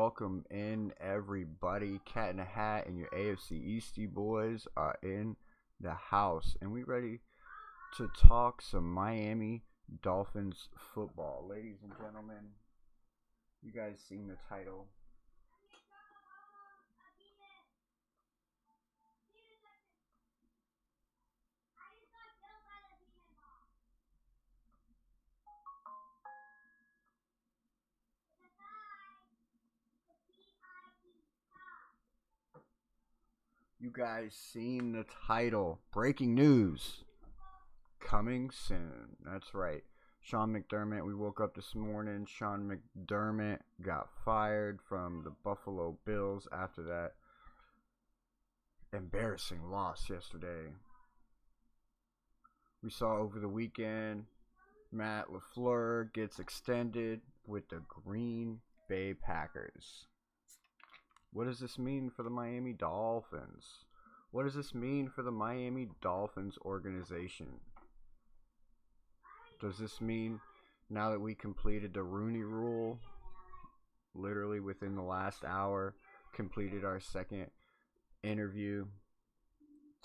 Welcome in, everybody. Cat in a Hat and your AFC Eastie boys are in the house, and we ready to talk some Miami Dolphins football. Ladies and gentlemen, you guys seen the title. You guys seen the title. Breaking news. Coming soon. That's right. Sean McDermott, we woke up this morning. Sean McDermott got fired from the Buffalo Bills after that embarrassing loss yesterday. We saw over the weekend Matt Lafleur gets extended with the Green Bay Packers. What does this mean for the Miami Dolphins? What does this mean for the Miami Dolphins organization? Does this mean now that we completed the Rooney Rule, literally within the last hour, completed our second interview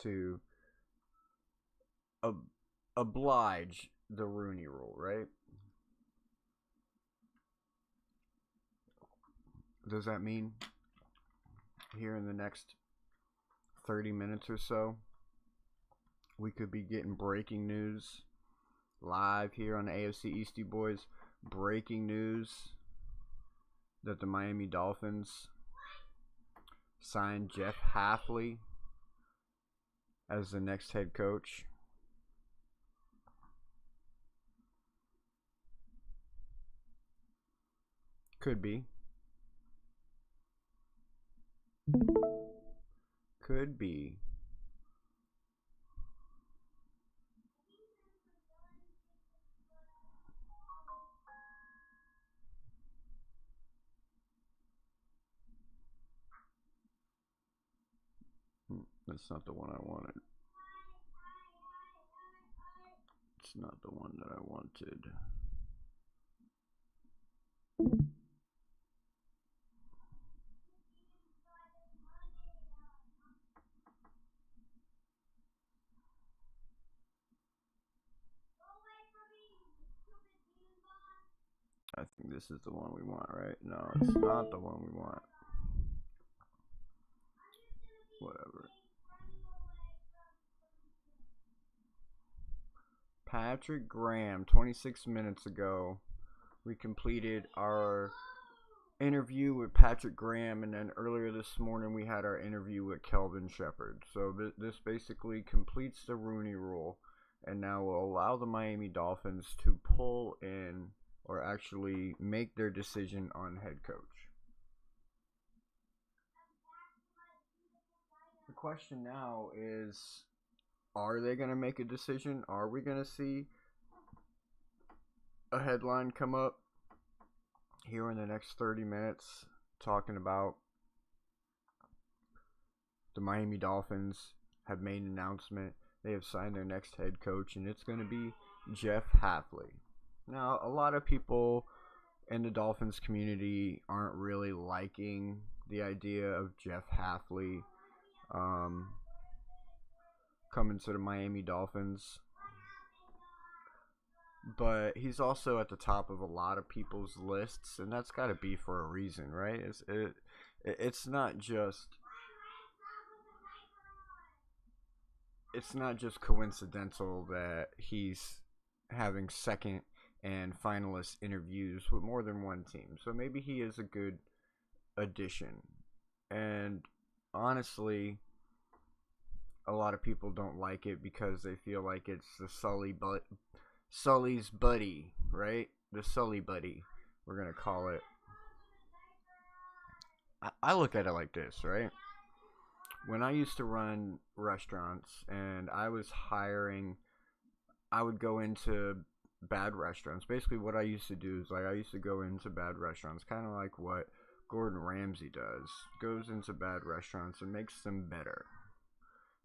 to oblige the Rooney Rule, right? Does that mean here in the next 30 minutes or so, we could be getting breaking news live here on the AFC Eastie Boys? Breaking news that the Miami Dolphins signed Jeff Hafley as the next head coach. Could be. Could be. That's not the one I wanted. It's not the one that I wanted. I think this is the one we want, right? No, it's not the one we want. Whatever. Patrick Graham, 26 minutes ago, we completed our interview with Patrick Graham, and then earlier this morning we had our interview with Kelvin Shepherd. So this basically completes the Rooney Rule, and now will allow the Miami Dolphins to pull in or actually make their decision on head coach. The question now is, are they going to make a decision? Are we going to see a headline come up here in the next 30 minutes talking about the Miami Dolphins have made an announcement? They have signed their next head coach, and it's going to be Jeff Hafley. Now, a lot of people in the Dolphins community aren't really liking the idea of Jeff Hafley coming to the Miami Dolphins, but he's also at the top of a lot of people's lists, and that's got to be for a reason, right? It's not just coincidental that he's having second and finalist interviews with more than one team. So maybe he is a good addition. And honestly, a lot of people don't like it because they feel like it's the Sully's buddy, right? The Sully buddy, we're going to call it. I look at it like this, right? When I used to run restaurants and I was hiring, I would go into bad restaurants. Basically what I used to do is, like, I used to go into bad restaurants, kind of like what Gordon Ramsay does, goes into bad restaurants and makes them better.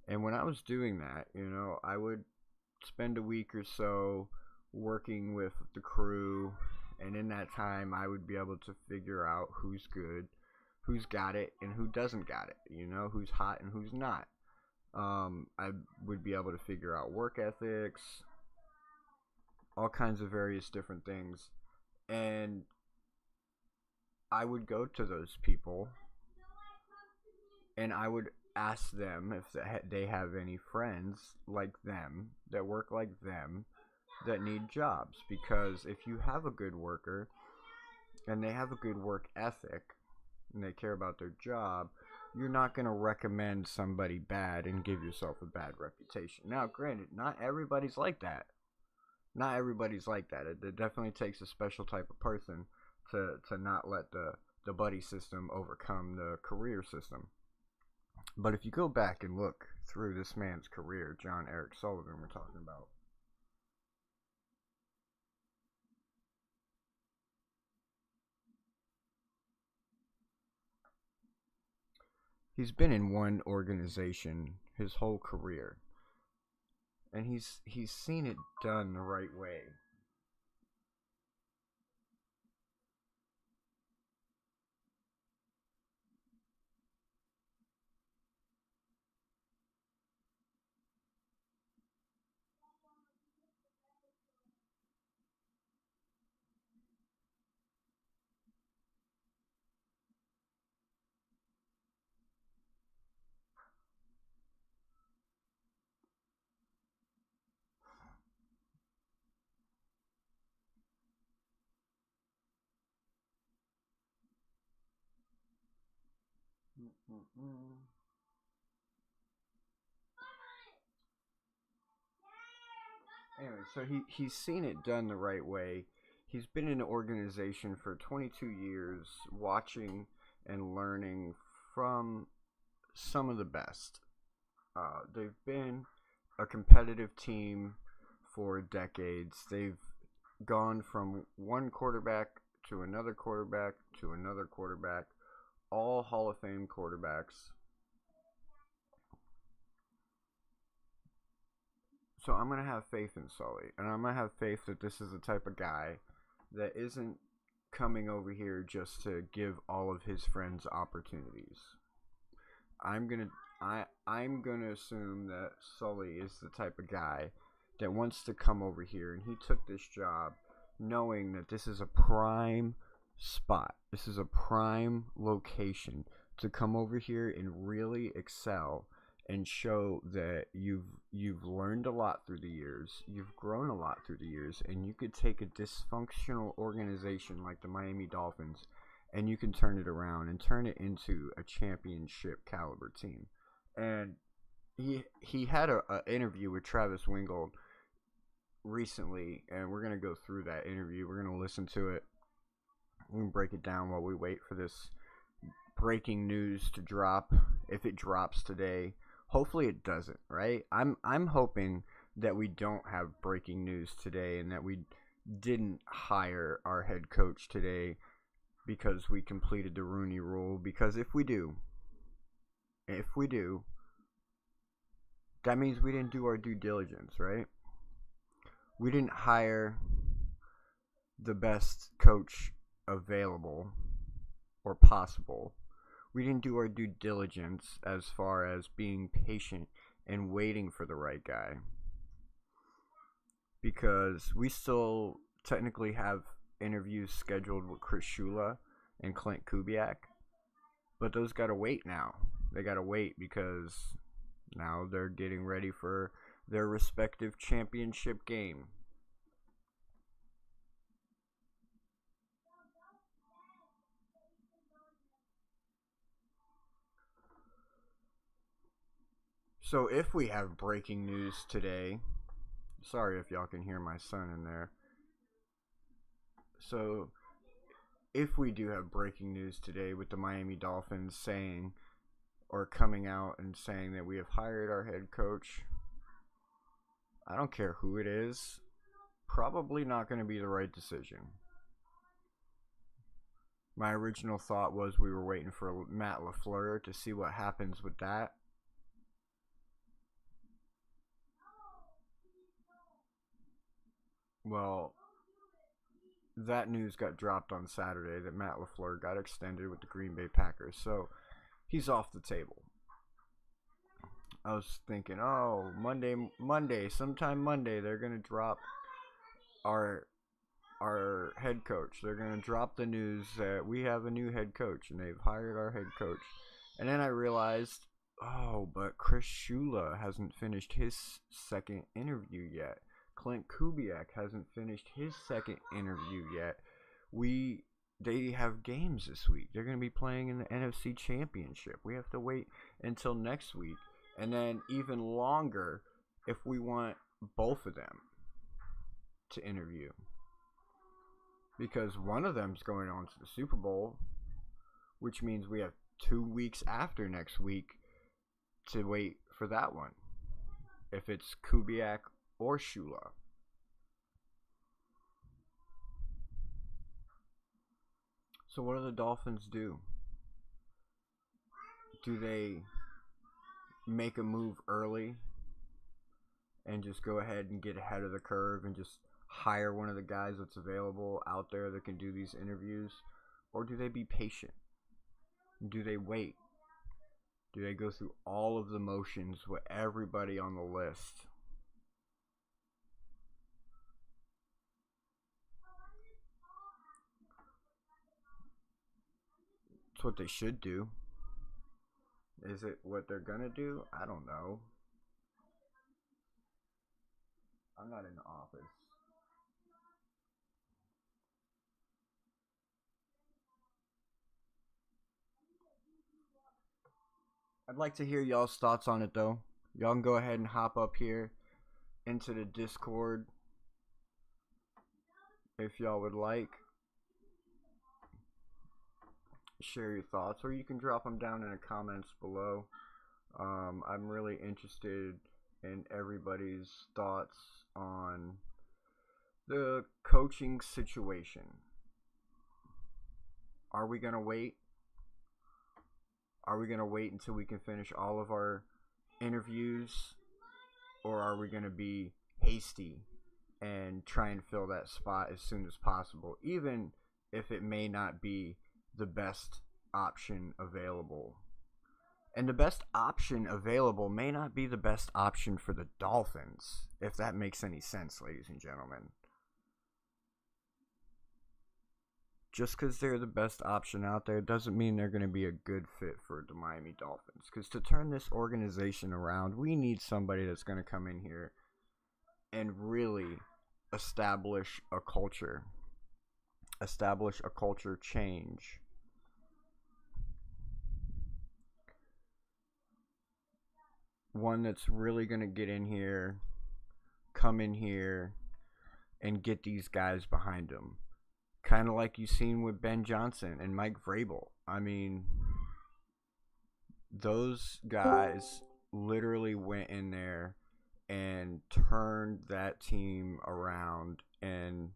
And when I was doing that, I would spend a week or so working with the crew And in that time, I would be able to figure out who's good, who's got it, and who doesn't got it. You know, who's hot and who's not. I would be able to figure out work ethics, all kinds of various different things. And I would go to those people and I would ask them if they have any friends like them that work like them that need jobs. Because if you have a good worker and they have a good work ethic and they care about their job, you're not going to recommend somebody bad and give yourself a bad reputation. Now, granted, not everybody's like that. Not everybody's like that. It definitely takes a special type of person to not let the buddy system overcome the career system. But if you go back and look through this man's career, John Eric Sullivan we're talking about, he's been in one organization his whole career, and he's seen it done the right way. Mm-mm-mm. Anyway, so he's seen it done the right way. He's been in an organization for 22 years, watching and learning from some of the best. They've been a competitive team for decades. They've gone from one quarterback to another quarterback to another quarterback, all Hall of Fame quarterbacks. So I'm going to have faith in Sully, and I'm going to have faith that this is the type of guy that isn't coming over here just to give all of his friends opportunities. I'm going to I'm going to assume that Sully is the type of guy that wants to come over here, and he took this job knowing that this is a prime spot. This is a prime location to come over here and really excel and show that you've learned a lot through the years, you've grown a lot through the years, and you could take a dysfunctional organization like the Miami Dolphins and you can turn it around and turn it into a championship caliber team. And he had a interview with Travis Wingold recently, and we're gonna go through that interview. We're gonna listen to it. We're gonna break it down while we wait for this breaking news to drop. If it drops today, hopefully it doesn't. Right? I'm hoping that we don't have breaking news today, and that we didn't hire our head coach today because we completed the Rooney Rule. Because if we do, that means we didn't do our due diligence, right? We didn't hire the best coach available or possible. We didn't do our due diligence as far as being patient and waiting for the right guy. Because we still technically have interviews scheduled with Chris Shula and Clint Kubiak, but those gotta wait now. They gotta wait because now they're getting ready for their respective championship game. So if we have breaking news today, sorry if y'all can hear my son in there. So if we do have breaking news today with the Miami Dolphins saying or coming out and saying that we have hired our head coach, I don't care who it is, probably not going to be the right decision. My original thought was we were waiting for Matt Lafleur to see what happens with that. Well, that news got dropped on Saturday that Matt Lafleur got extended with the Green Bay Packers. So he's off the table. I was thinking, oh, sometime Monday, they're going to drop our head coach. They're going to drop the news that we have a new head coach and they've hired our head coach. And then I realized, oh, but Chris Shula hasn't finished his second interview yet. Clint Kubiak hasn't finished his second interview yet. They have games this week. They're going to be playing in the NFC Championship. We have to wait until next week. And then even longer if we want both of them to interview. Because one of them's going on to the Super Bowl, which means we have 2 weeks after next week to wait for that one. If it's Kubiak or Shula. So what do the Dolphins do? Do they make a move early and just go ahead and get ahead of the curve and just hire one of the guys that's available out there that can do these interviews? Or do they be patient? Do they wait? Do they go through all of the motions with everybody on the list? That's what they should do. Is it what they're gonna do? I don't know. I'm not in the office. I'd like to hear y'all's thoughts on it though. Y'all can go ahead and hop up here into the Discord if y'all would like. Share your thoughts, or you can drop them down in the comments below. I'm really interested in everybody's thoughts on the coaching situation. Are we going to wait? Are we going to wait until we can finish all of our interviews? Or are we going to be hasty and try and fill that spot as soon as possible, even if it may not be the best option available? And the best option available may not be the best option for the Dolphins, if that makes any sense, ladies and gentlemen. Just because they're the best option out there doesn't mean they're going to be a good fit for the Miami Dolphins. Because to turn this organization around, we need somebody that's going to come in here and really establish a culture. Establish a culture change. One that's really going to get in here, come in here, and get these guys behind them. Kind of like you've seen with Ben Johnson and Mike Vrabel. I mean, those guys literally went in there and turned that team around in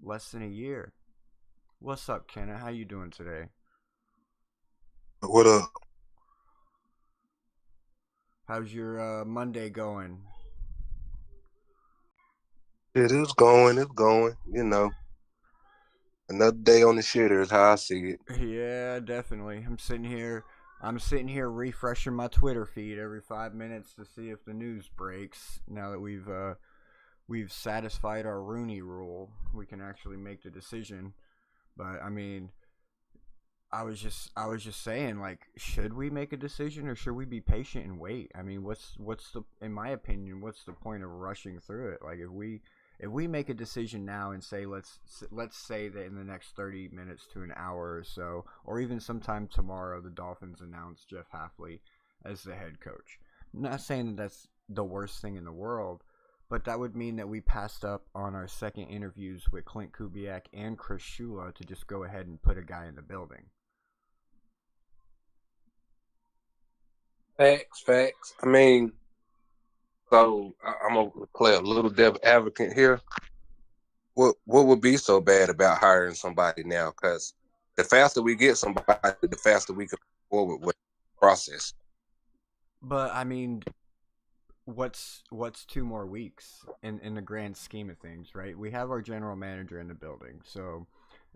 less than a year. What's up, Kenna? How you doing today? What up? How's your Monday going? It's going. You know, another day on the shitter is how I see it. Yeah, definitely. I'm sitting here refreshing my Twitter feed every 5 minutes to see if the news breaks. Now that we've satisfied our Rooney rule, we can actually make the decision. But I mean, I was just saying, like, should we make a decision or should we be patient and wait? I mean, what's the, in my opinion, what's the point of rushing through it? Like, if we make a decision now and say let's say that in the next 30 minutes to an hour or so, or even sometime tomorrow, the Dolphins announce Jeff Hafley as the head coach. I'm not saying that that's the worst thing in the world, but that would mean that we passed up on our second interviews with Clint Kubiak and Chris Shula to just go ahead and put a guy in the building. Facts. I mean, so I'm gonna play a little devil advocate here. What would be so bad about hiring somebody now? Because the faster we get somebody, the faster we can move forward with the process. But I mean, what's 2 more weeks in the grand scheme of things, right? We have our general manager in the building, so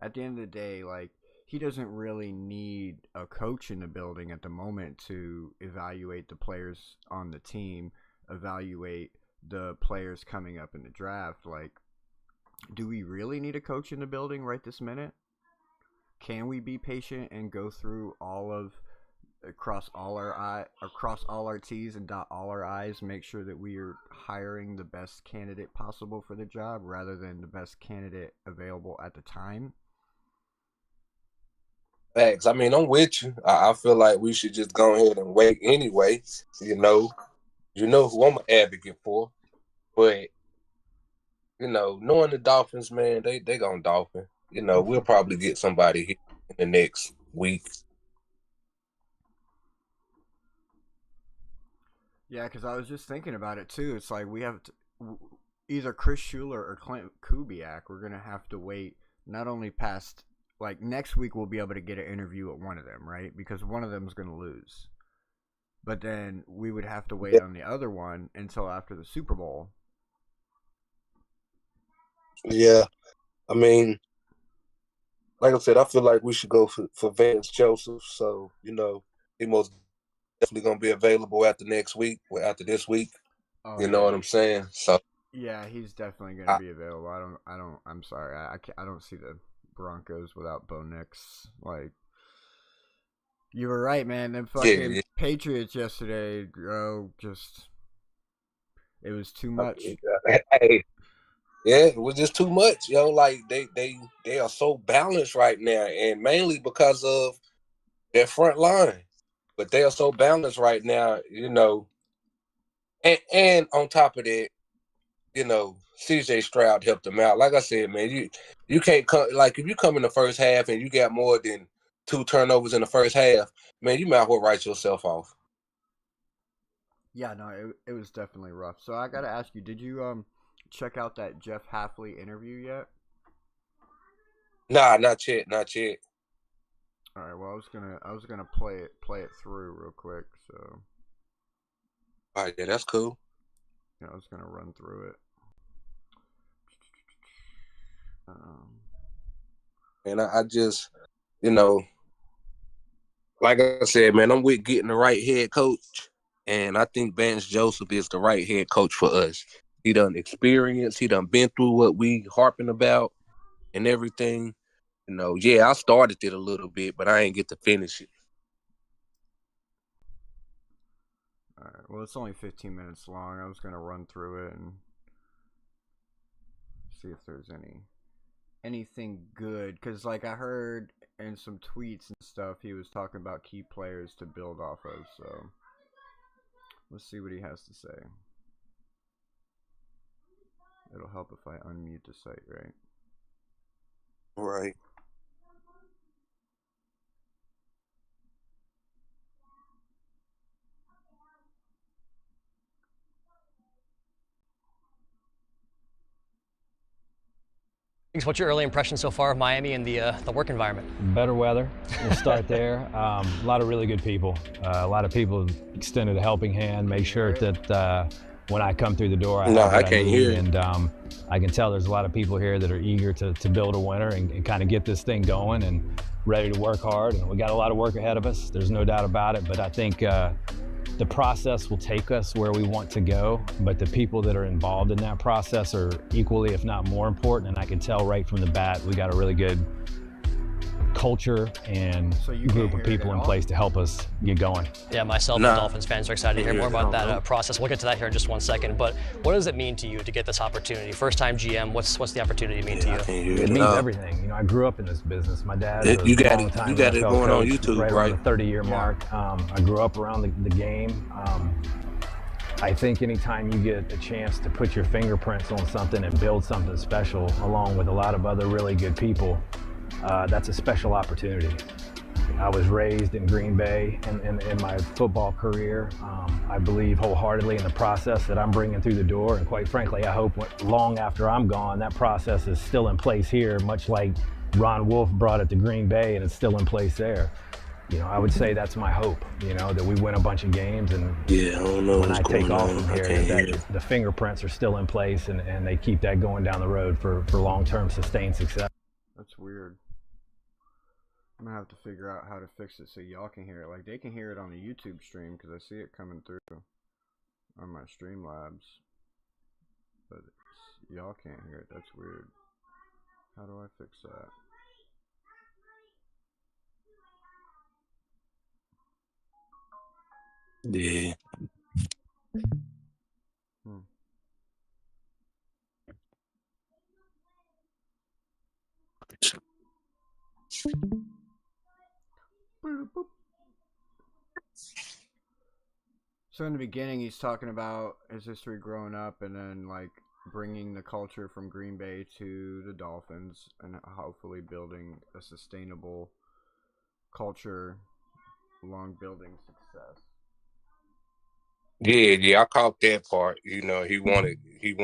at the end of the day, like, he doesn't really need a coach in the building at the moment to evaluate the players on the team, evaluate the players coming up in the draft. Like, do we really need a coach in the building right this minute? Can we be patient and go through across all our T's and dot all our I's, make sure that we are hiring the best candidate possible for the job rather than the best candidate available at the time? Facts. I mean, I'm with you. I feel like we should just go ahead and wait anyway. You know who I'm an advocate for. But, knowing the Dolphins, man, they gonna Dolphin. We'll probably get somebody here in the next week. Yeah, because I was just thinking about it too. It's like we have either Chris Schuler or Clint Kubiak. We're gonna have to wait not only past, like, next week we'll be able to get an interview at one of them, right? Because one of them is gonna lose. But then we would have to wait on the other one until after the Super Bowl. Yeah, I mean, like I said, I feel like we should go for Vance Joseph. So he most definitely gonna be available after this week. Oh, you know what I'm saying? So yeah, he's definitely gonna be available. I'm sorry, I don't see the Broncos without Bo Nix. Like, you were right, man. Them fucking Patriots yesterday, bro. Just, it was too much. Hey, yeah, it was just too much, yo. Like, they are so balanced right now, and mainly because of their front line. But they are so balanced right now, And on top of that, C.J. Stroud helped them out. Like I said, man, you can't come, like, if you come in the first half and you got more than 2 turnovers in the first half, man, you might as well write yourself off. Yeah, no, it was definitely rough. So I gotta ask you, did you check out that Jeff Hafley interview yet? Nah, not yet. All right, well, I was gonna play it through real quick. So, all right, yeah, that's cool. Yeah, I was gonna run through it. And I just, like I said, man, I'm with getting the right head coach, and I think Vance Joseph is the right head coach for us. He done experience, he done been through what we harping about and everything. Yeah, I started it a little bit, but I ain't get to finish it. All right. Well, it's only 15 minutes long. I was gonna run through it and see if there's anything good, because, like, I heard in some tweets and stuff he was talking about key players to build off of. So let's see what he has to say. It'll help if I unmute the site, right? Right. What's your early impression so far of Miami and the work environment? Better weather. We'll start there. A lot of really good people. A lot of people extended a helping hand. Make sure that when I come through the door, I can't hear you. And I can tell there's a lot of people here that are eager to build a winner and kind of get this thing going and ready to work hard. And we got a lot of work ahead of us. There's no doubt about it. But I think the process will take us where we want to go, but the people that are involved in that process are equally, if not more important. And I can tell right from the bat, we got a really good culture and group of people in place to help us get going. Yeah, myself and Dolphins fans are excited to hear more about that process. We'll get to that here in just 1 second, but what does it mean to you to get this opportunity? First time GM, what's the opportunity mean to you? It means everything. I grew up in this business. My dad was you got it going on YouTube, right? Right on the 30-year mark. I grew up around the game. I think anytime you get a chance to put your fingerprints on something and build something special along with a lot of other really good people, that's a special opportunity. I was raised in Green Bay in my football career. I believe wholeheartedly in the process that I'm bringing through the door, and quite frankly, I hope long after I'm gone, that process is still in place here, much like Ron Wolf brought it to Green Bay and it's still in place there. I would say that's my hope, that we win a bunch of games, and yeah, I don't know when what's I take going off on. from I here, can't hear the fingerprints are still in place, and they keep that going down the road for long-term sustained success. That's weird. I'm gonna have to figure out how to fix it so y'all can hear it. Like, they can hear it on the YouTube stream because I see it coming through on my Streamlabs, but y'all can't hear it. That's weird. How do I fix that? Yeah. So in the beginning, he's talking about his history growing up, and then like bringing the culture from Green Bay to the Dolphins, and hopefully building a sustainable culture along building success. Yeah, I caught that part. He wanted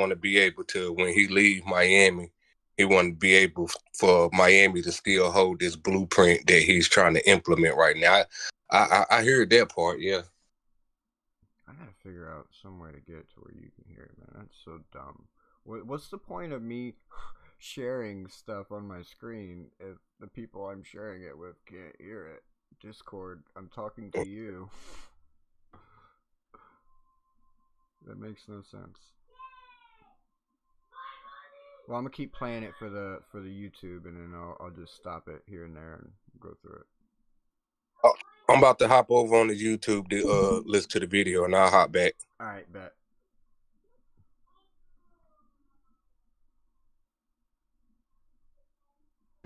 to be able to, when he leave Miami, he wanted to be able for Miami to still hold this blueprint that he's trying to implement right now. I heard that part, yeah. I gotta figure out some way to get it to where you can hear it, man. That's so dumb. What's the point of me sharing stuff on my screen if the people I'm sharing it with can't hear it? Discord, I'm talking to you. That makes no sense. Well, I'm gonna keep playing it for the YouTube, and then I'll just stop it here and there and go through it. I'm about to hop over on the YouTube to listen to the video, and I'll hop back. All right, bet.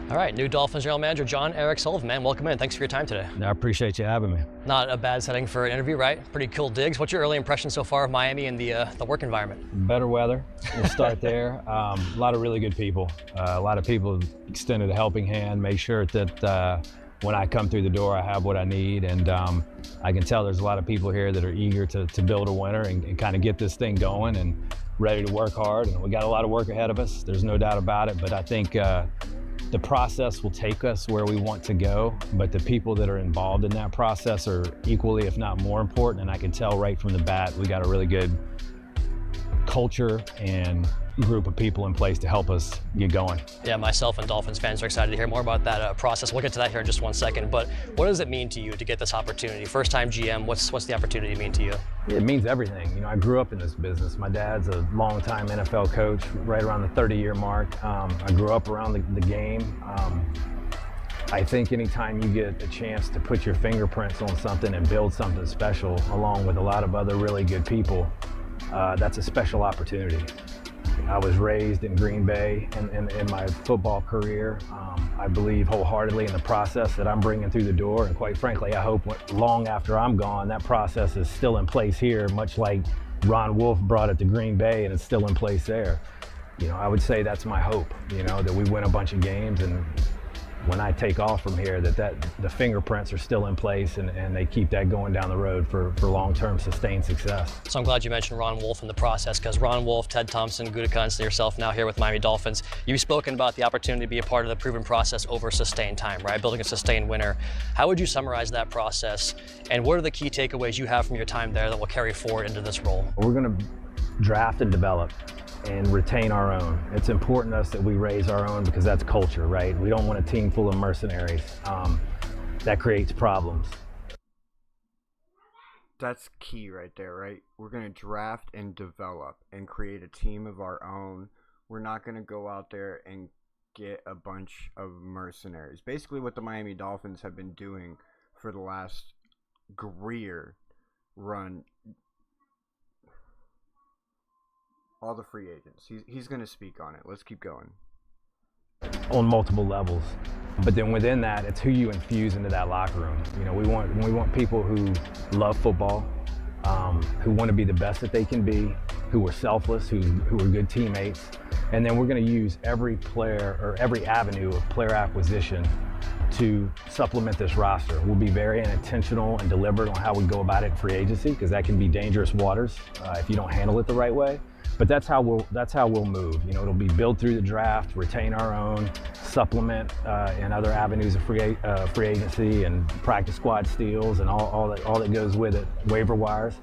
All right, new Dolphins General Manager John Eric Sullivan, man, welcome in. Thanks for your time today. I appreciate you having me. Not a bad setting for an interview, right? Pretty cool digs. What's your early impression so far of Miami and the work environment? Better weather. We'll start there. A lot of really good people. A lot of people extended a helping hand, made sure that when I come through the door, I have what I need. And I can tell there's a lot of people here that are eager to build a winner and kind of get this thing going and ready to work hard. And we got a lot of work ahead of us. There's no doubt about it. But I think the process will take us where we want to go, but the people that are involved in that process are equally, if not more important. And I can tell right from the bat, we got a really good culture and group of people in place to help us get going. Yeah, myself and Dolphins fans are excited to hear more about that process. We'll get to that here in just one second, but what does it mean to you to get this opportunity? First time GM, what's the opportunity mean to you? It means everything. I grew up in this business. My dad's a longtime NFL coach, right around the 30-year mark. I grew up around the game. I think anytime you get a chance to put your fingerprints on something and build something special, along with a lot of other really good people, that's a special opportunity. I was raised in Green Bay in my football career. I believe wholeheartedly in the process that I'm bringing through the door, and quite frankly, I hope long after I'm gone, that process is still in place here, much like Ron Wolf brought it to Green Bay and it's still in place there. I would say that's my hope, that we win a bunch of games, and when I take off from here, that the fingerprints are still in place, and they keep that going down the road for long-term sustained success. So I'm glad you mentioned Ron Wolf in the process, because Ron Wolf, Ted Thompson, Gutekunst, and yourself now here with Miami Dolphins, you've spoken about the opportunity to be a part of the proven process over sustained time, right? Building a sustained winner. How would you summarize that process, and what are the key takeaways you have from your time there that will carry forward into this role? We're going to draft and develop and retain our own. It's important to us that we raise our own, because that's culture, right? We don't want a team full of mercenaries. That creates problems. That's key right there, right? We're going to draft and develop and create a team of our own. We're not going to go out there and get a bunch of mercenaries. Basically what the Miami Dolphins have been doing for the last Greer run. All the free agents. He's going to speak on it. Let's keep going. On multiple levels. But then within that, it's who you infuse into that locker room. We want people who love football, who want to be the best that they can be, who are selfless, who are good teammates. And then we're going to use every player or every avenue of player acquisition to supplement this roster. We'll be very intentional and deliberate on how we go about it in free agency, because that can be dangerous waters if you don't handle it the right way. But that's how we'll move. You know, it'll be build through the draft, retain our own, supplement in other avenues of free agency and practice squad steals and all that goes with it, waiver wires,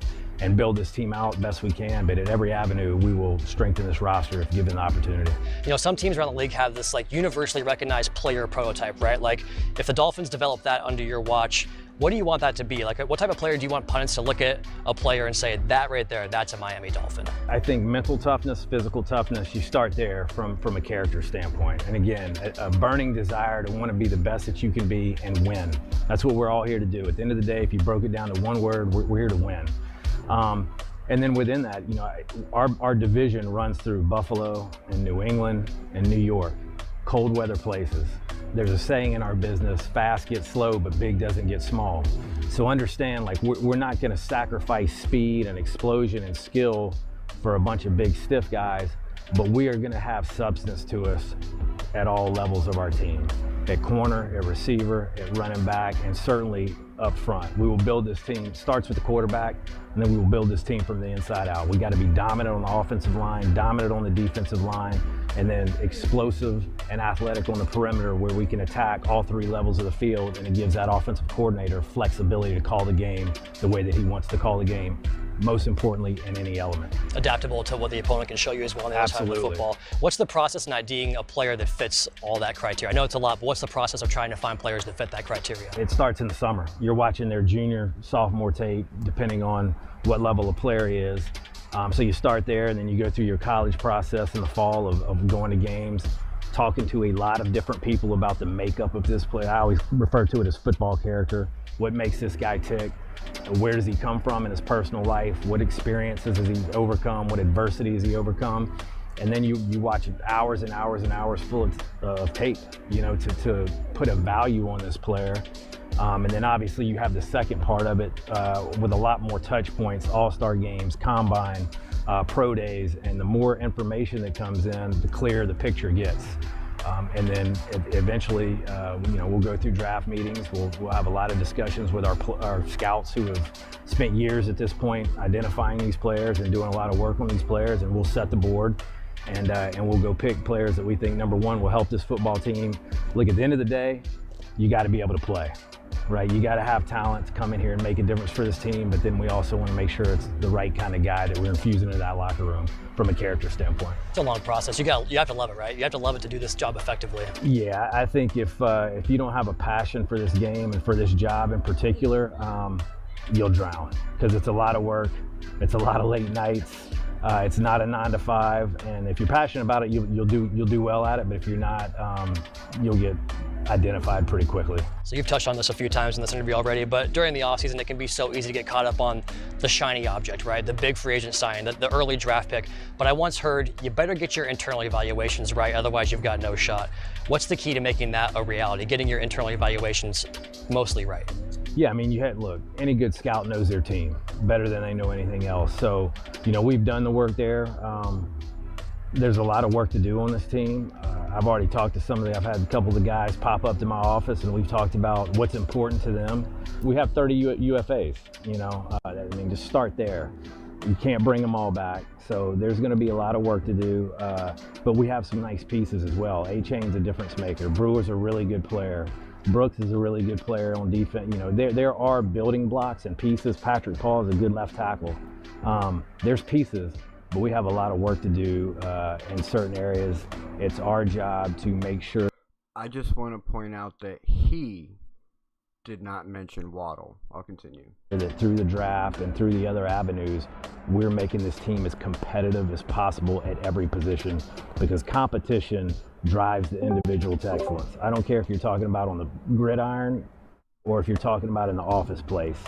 and build this team out best we can. But at every avenue, we will strengthen this roster if given the opportunity. You know, some teams around the league have this like universally recognized player prototype, right? Like if the Dolphins develop that under your watch, what do you want that to be? Like what type of player do you want pundits to look at a player and say, that right there, that's a Miami Dolphin? I think mental toughness, physical toughness, you start there from a character standpoint. And again, a burning desire to want to be the best that you can be and win. That's what we're all here to do. At the end of the day, if you broke it down to one word, we're here to win. And then within that, you know, our division runs through Buffalo and New England and New York, cold weather places. There's a saying in our business, fast gets slow, but big doesn't get small. So understand, like, we're not gonna sacrifice speed and explosion and skill for a bunch of big stiff guys, but we are gonna have substance to us at all levels of our team. At corner, at receiver, at running back, and certainly up front. We will build this team, starts with the quarterback, and then we will build this team from the inside out. We gotta be dominant on the offensive line, dominant on the defensive line, and then explosive and athletic on the perimeter where we can attack all three levels of the field, and it gives that offensive coordinator flexibility to call the game the way that he wants to call the game, most importantly in any element. Adaptable to what the opponent can show you as well on the other side of the football. What's the process in IDing a player that fits all that criteria? I know it's a lot, but what's the process of trying to find players that fit that criteria? It starts in the summer. You're watching their junior, sophomore tape, depending on what level of player he is. So you start there, and then you go through your college process in the fall of going to games, talking to a lot of different people about the makeup of this player. I always refer to it as football character. What makes this guy tick? Where does he come from in his personal life? What experiences has he overcome? What adversity has he overcome? And then you watch hours and hours and hours full of tape, you know, to put a value on this player. And then obviously you have the second part of it with a lot more touch points, all-star games, combine, pro days, and the more information that comes in, the clearer the picture gets. And then eventually, you know, we'll go through draft meetings. We'll have a lot of discussions with our scouts who have spent years at this point identifying these players and doing a lot of work on these players, and we'll set the board. And we'll go pick players that we think, number one, will help this football team. Look, at the end of the day, you got to be able to play. Right, you got to have talent to come in here and make a difference for this team, but then we also want to make sure it's the right kind of guy that we're infusing into that locker room from a character standpoint. It's a long process. You have to love it, right? You have to love it to do this job effectively. Yeah, I think if you don't have a passion for this game and for this job in particular, you'll drown, because it's a lot of work, it's a lot of late nights. It's not a 9 to 5, and if you're passionate about it, you'll do well at it. But if you're not, you'll get identified pretty quickly. So you've touched on this a few times in this interview already, but during the offseason, it can be so easy to get caught up on the shiny object, right? The big free agent sign, the early draft pick. But I once heard you better get your internal evaluations right, otherwise you've got no shot. What's the key to making that a reality, getting your internal evaluations mostly right? Yeah, I mean, look, any good scout knows their team better than they know anything else. So, you know, we've done the work there. There's a lot of work to do on this team. I've already talked to I've had a couple of the guys pop up to my office, and we've talked about what's important to them. We have 30 UFAs, you know, I mean, just start there. You can't bring them all back. So there's going to be a lot of work to do, but we have some nice pieces as well. A-Chain's a difference maker. Brewer's a really good player. Brooks is a really good player on defense. You know, there are building blocks and pieces. Patrick Paul is a good left tackle. There's pieces, but we have a lot of work to do in certain areas. It's our job to make sure. I just want to point out that he did not mention Waddle. I'll continue. That through the draft and through the other avenues, we're making this team as competitive as possible at every position, because competition drives the individual to excellence. I don't care if you're talking about on the gridiron or if you're talking about in the office place.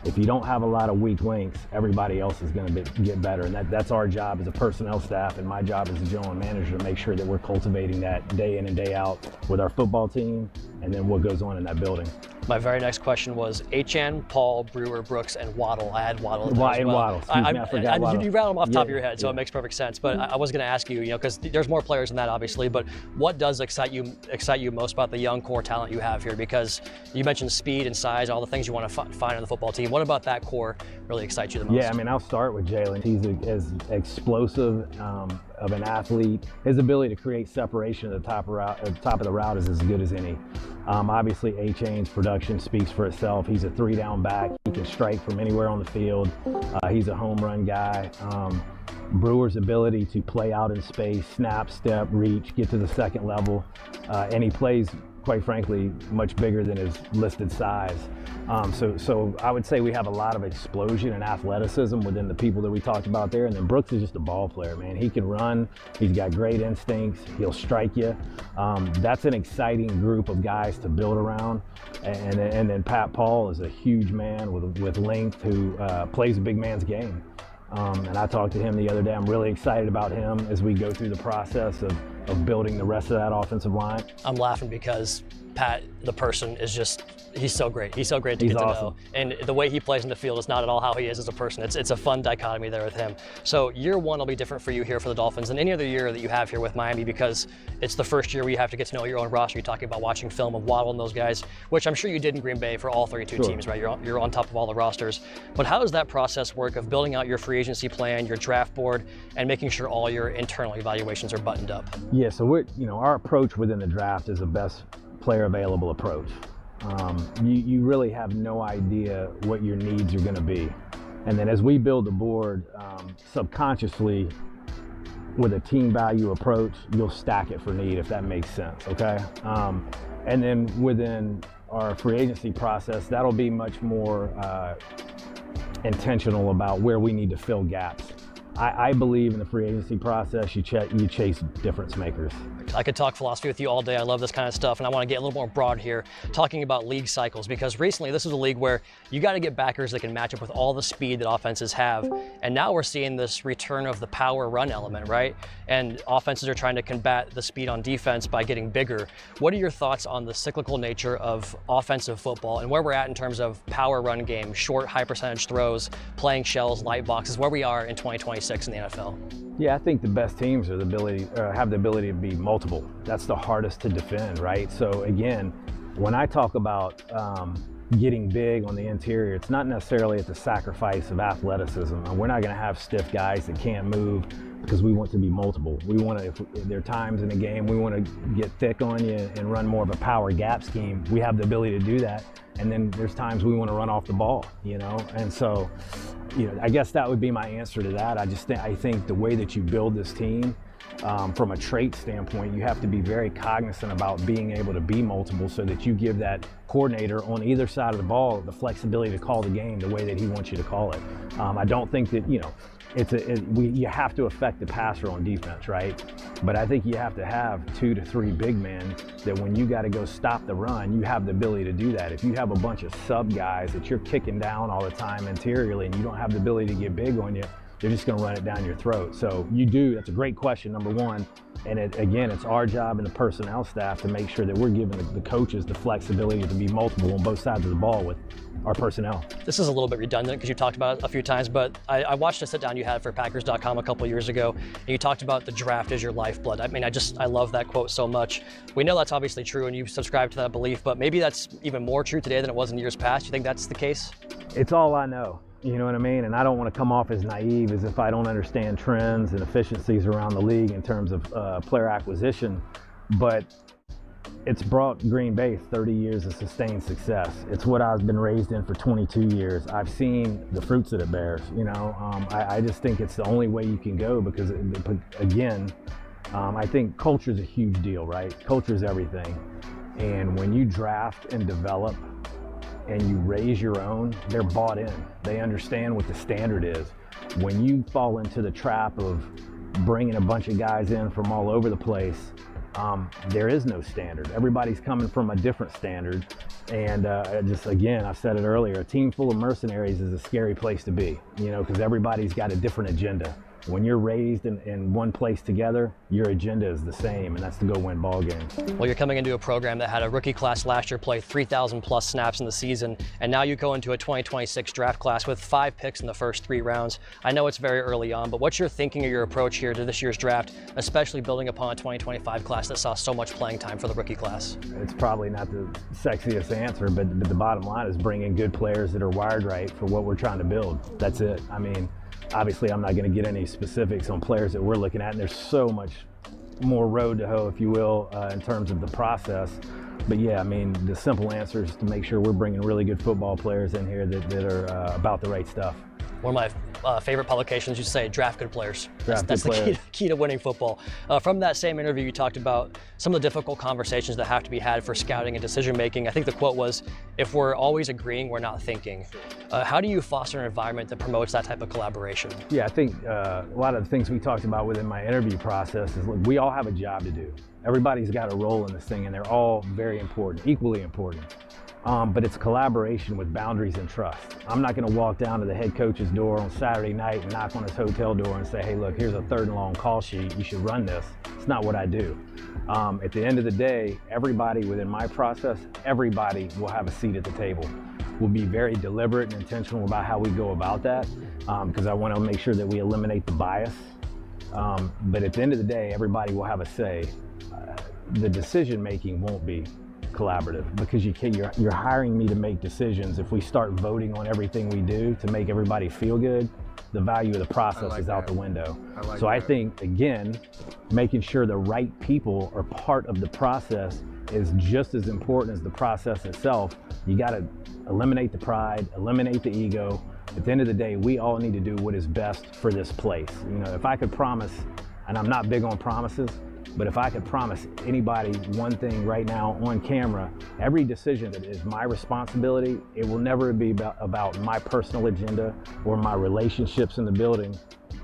If you don't have a lot of weak links, everybody else is going to get better. And that's our job as a personnel staff, and my job as a general manager, to make sure that we're cultivating that day in and day out with our football team, and then what goes on in that building. My very next question was Achane, Paul, Brewer, Brooks, and Waddle. I had Waddle in there as well. Waddle. I forgot Waddle. You rattled them off the top of your head, so it makes perfect sense. But I was going to ask you, because there's more players than that, obviously. But what does excite you most about the young core talent you have here? Because you mentioned speed and size, all the things you want to find on the football team. What about that core really excites you the most? Yeah, I mean, I'll start with Jalen. He's as explosive of an athlete. His ability to create separation at the top of the route is as good as any. Obviously, Achane's production speaks for itself. He's a 3-down back. He can strike from anywhere on the field. He's a home run guy. Brewer's ability to play out in space, snap, step, reach, get to the second level, and he plays, quite frankly, much bigger than his listed size. So I would say we have a lot of explosion and athleticism within the people that we talked about there. And then Brooks is just a ball player, man. He can run. He's got great instincts. He'll strike you. That's an exciting group of guys to build around. And then Pat Paul is a huge man with length who plays a big man's game. And I talked to him the other day. I'm really excited about him as we go through the process of building the rest of that offensive line. I'm laughing because Pat, the person, is just, he's so great. He's so great to get to know. And the way he plays in the field is not at all how he is as a person. It's a fun dichotomy there with him. So year one will be different for you here for the Dolphins than any other year that you have here with Miami, because it's the first year where you have to get to know your own roster. You're talking about watching film of Waddle and those guys, which I'm sure you did in Green Bay for all 32 teams, right? You're on top of all the rosters. But how does that process work of building out your free agency plan, your draft board, and making sure all your internal evaluations are buttoned up? Yeah, so our approach within the draft is the best player available approach. You really have no idea what your needs are going to be. And then as we build the board, subconsciously, with a team value approach, you'll stack it for need, if that makes sense, okay? And then within our free agency process, that'll be much more intentional about where we need to fill gaps. I believe in the free agency process, you chase difference makers. I could talk philosophy with you all day. I love this kind of stuff, and I want to get a little more broad here, talking about league cycles, because recently this is a league where you got to get backers that can match up with all the speed that offenses have. And now we're seeing this return of the power run element, right? And offenses are trying to combat the speed on defense by getting bigger. What are your thoughts on the cyclical nature of offensive football and where we're at in terms of power run game, short, high percentage throws, playing shells, light boxes, where we are in 2026 in the NFL? Yeah, I think the best teams are have the ability to be multiple. That's the hardest to defend, right? So again, when I talk about getting big on the interior, it's not necessarily at the sacrifice of athleticism. We're not going to have stiff guys that can't move because we want to be multiple. We want to, if there are times in a game we want to get thick on you and run more of a power gap scheme, we have the ability to do that. And then there's times we want to run off the ball, and so, I guess that would be my answer to that. I think the way that you build this team, from a trait standpoint, you have to be very cognizant about being able to be multiple so that you give that coordinator on either side of the ball the flexibility to call the game the way that he wants you to call it. I don't think that, you have to affect the passer on defense, right? But I think you have to have 2 to 3 big men that when you got to go stop the run, you have the ability to do that. If you have a bunch of sub guys that you're kicking down all the time interiorly and you don't have the ability to get big on you, they're just going to run it down your throat. So that's a great question, number one. And it's our job and the personnel staff to make sure that we're giving the coaches the flexibility to be multiple on both sides of the ball with our personnel. This is a little bit redundant because you talked about it a few times, but I watched a sit down you had for Packers.com a couple years ago, and you talked about the draft is your lifeblood. I mean, I love that quote so much. We know that's obviously true, and you subscribe to that belief, but maybe that's even more true today than it was in years past. You think that's the case? It's all I know. You know what I mean? And I don't want to come off as naive as if I don't understand trends and efficiencies around the league in terms of player acquisition, but it's brought Green Bay 30 years of sustained success. It's what I've been raised in for 22 years. I've seen the fruits that it bears, I just think it's the only way you can go because, again, I think culture is a huge deal, right? Culture is everything. And when you draft and develop and you raise your own, they're bought in. They understand what the standard is. When you fall into the trap of bringing a bunch of guys in from all over the place, there is no standard. Everybody's coming from a different standard. And again, I said it earlier, a team full of mercenaries is a scary place to be, because everybody's got a different agenda. When you're raised in one place together, your agenda is the same, and that's to go win ball games. Well, you're coming into a program that had a rookie class last year play 3,000 plus snaps in the season, and now you go into a 2026 draft class with 5 picks in the first 3 rounds. I know it's very early on, but what's your thinking or your approach here to this year's draft, especially building upon a 2025 class that saw so much playing time for the rookie class? It's probably not the sexiest answer, but the bottom line is bringing good players that are wired right for what we're trying to build. That's it. I mean, obviously, I'm not going to get any specifics on players that we're looking at, and there's so much more road to hoe, if you will, in terms of the process. But yeah, I mean, the simple answer is to make sure we're bringing really good football players in here that are about the right stuff. One of my favorite publications, you say, draft good players. That's good players. The key to winning football. From that same interview, you talked about some of the difficult conversations that have to be had for scouting and decision making. I think the quote was, if we're always agreeing, we're not thinking. How do you foster an environment that promotes that type of collaboration? Yeah, I think a lot of the things we talked about within my interview process is, look, we all have a job to do. Everybody's got a role in this thing, and they're all very important, equally important. But it's collaboration with boundaries and trust. I'm not going to walk down to the head coach's door on Saturday night and knock on his hotel door and say, hey, look, here's a 3rd and long call sheet. You should run this. It's not what I do. At the end of the day, everybody within my process, everybody will have a seat at the table. We'll be very deliberate and intentional about how we go about that, because I want to make sure that we eliminate the bias. But at the end of the day, everybody will have a say. The decision making won't be collaborative, because you're hiring me to make decisions. If we start voting on everything we do to make everybody feel good, the value of the process is out the window. I think, again, making sure the right people are part of the process is just as important as the process itself. You got to eliminate the pride, eliminate the ego. At the end of the day, we all need to do what is best for this place. You know, if I could promise, and I'm not big on promises, but if I could promise anybody one thing right now on camera, every decision that is my responsibility, it will never be about my personal agenda or my relationships in the building.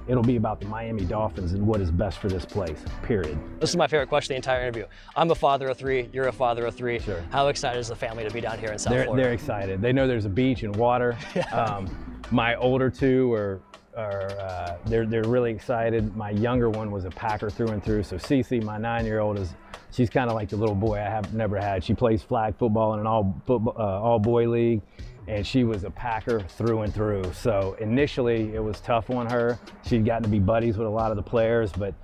It'll be about the Miami Dolphins and what is best for this place, period. This is my favorite question of the entire interview. I'm a father of 3, you're a father of 3. Sure. How excited is the family to be down here in South Florida? They're excited. They know there's a beach and water. My older 2 are they're really excited. My younger one was a Packer through and through. So Cece, my 9-year-old, she's kind of like the little boy I have never had. She plays flag football in an all boy league, and she was a Packer through and through. So initially it was tough on her. She'd gotten to be buddies with a lot of the players, but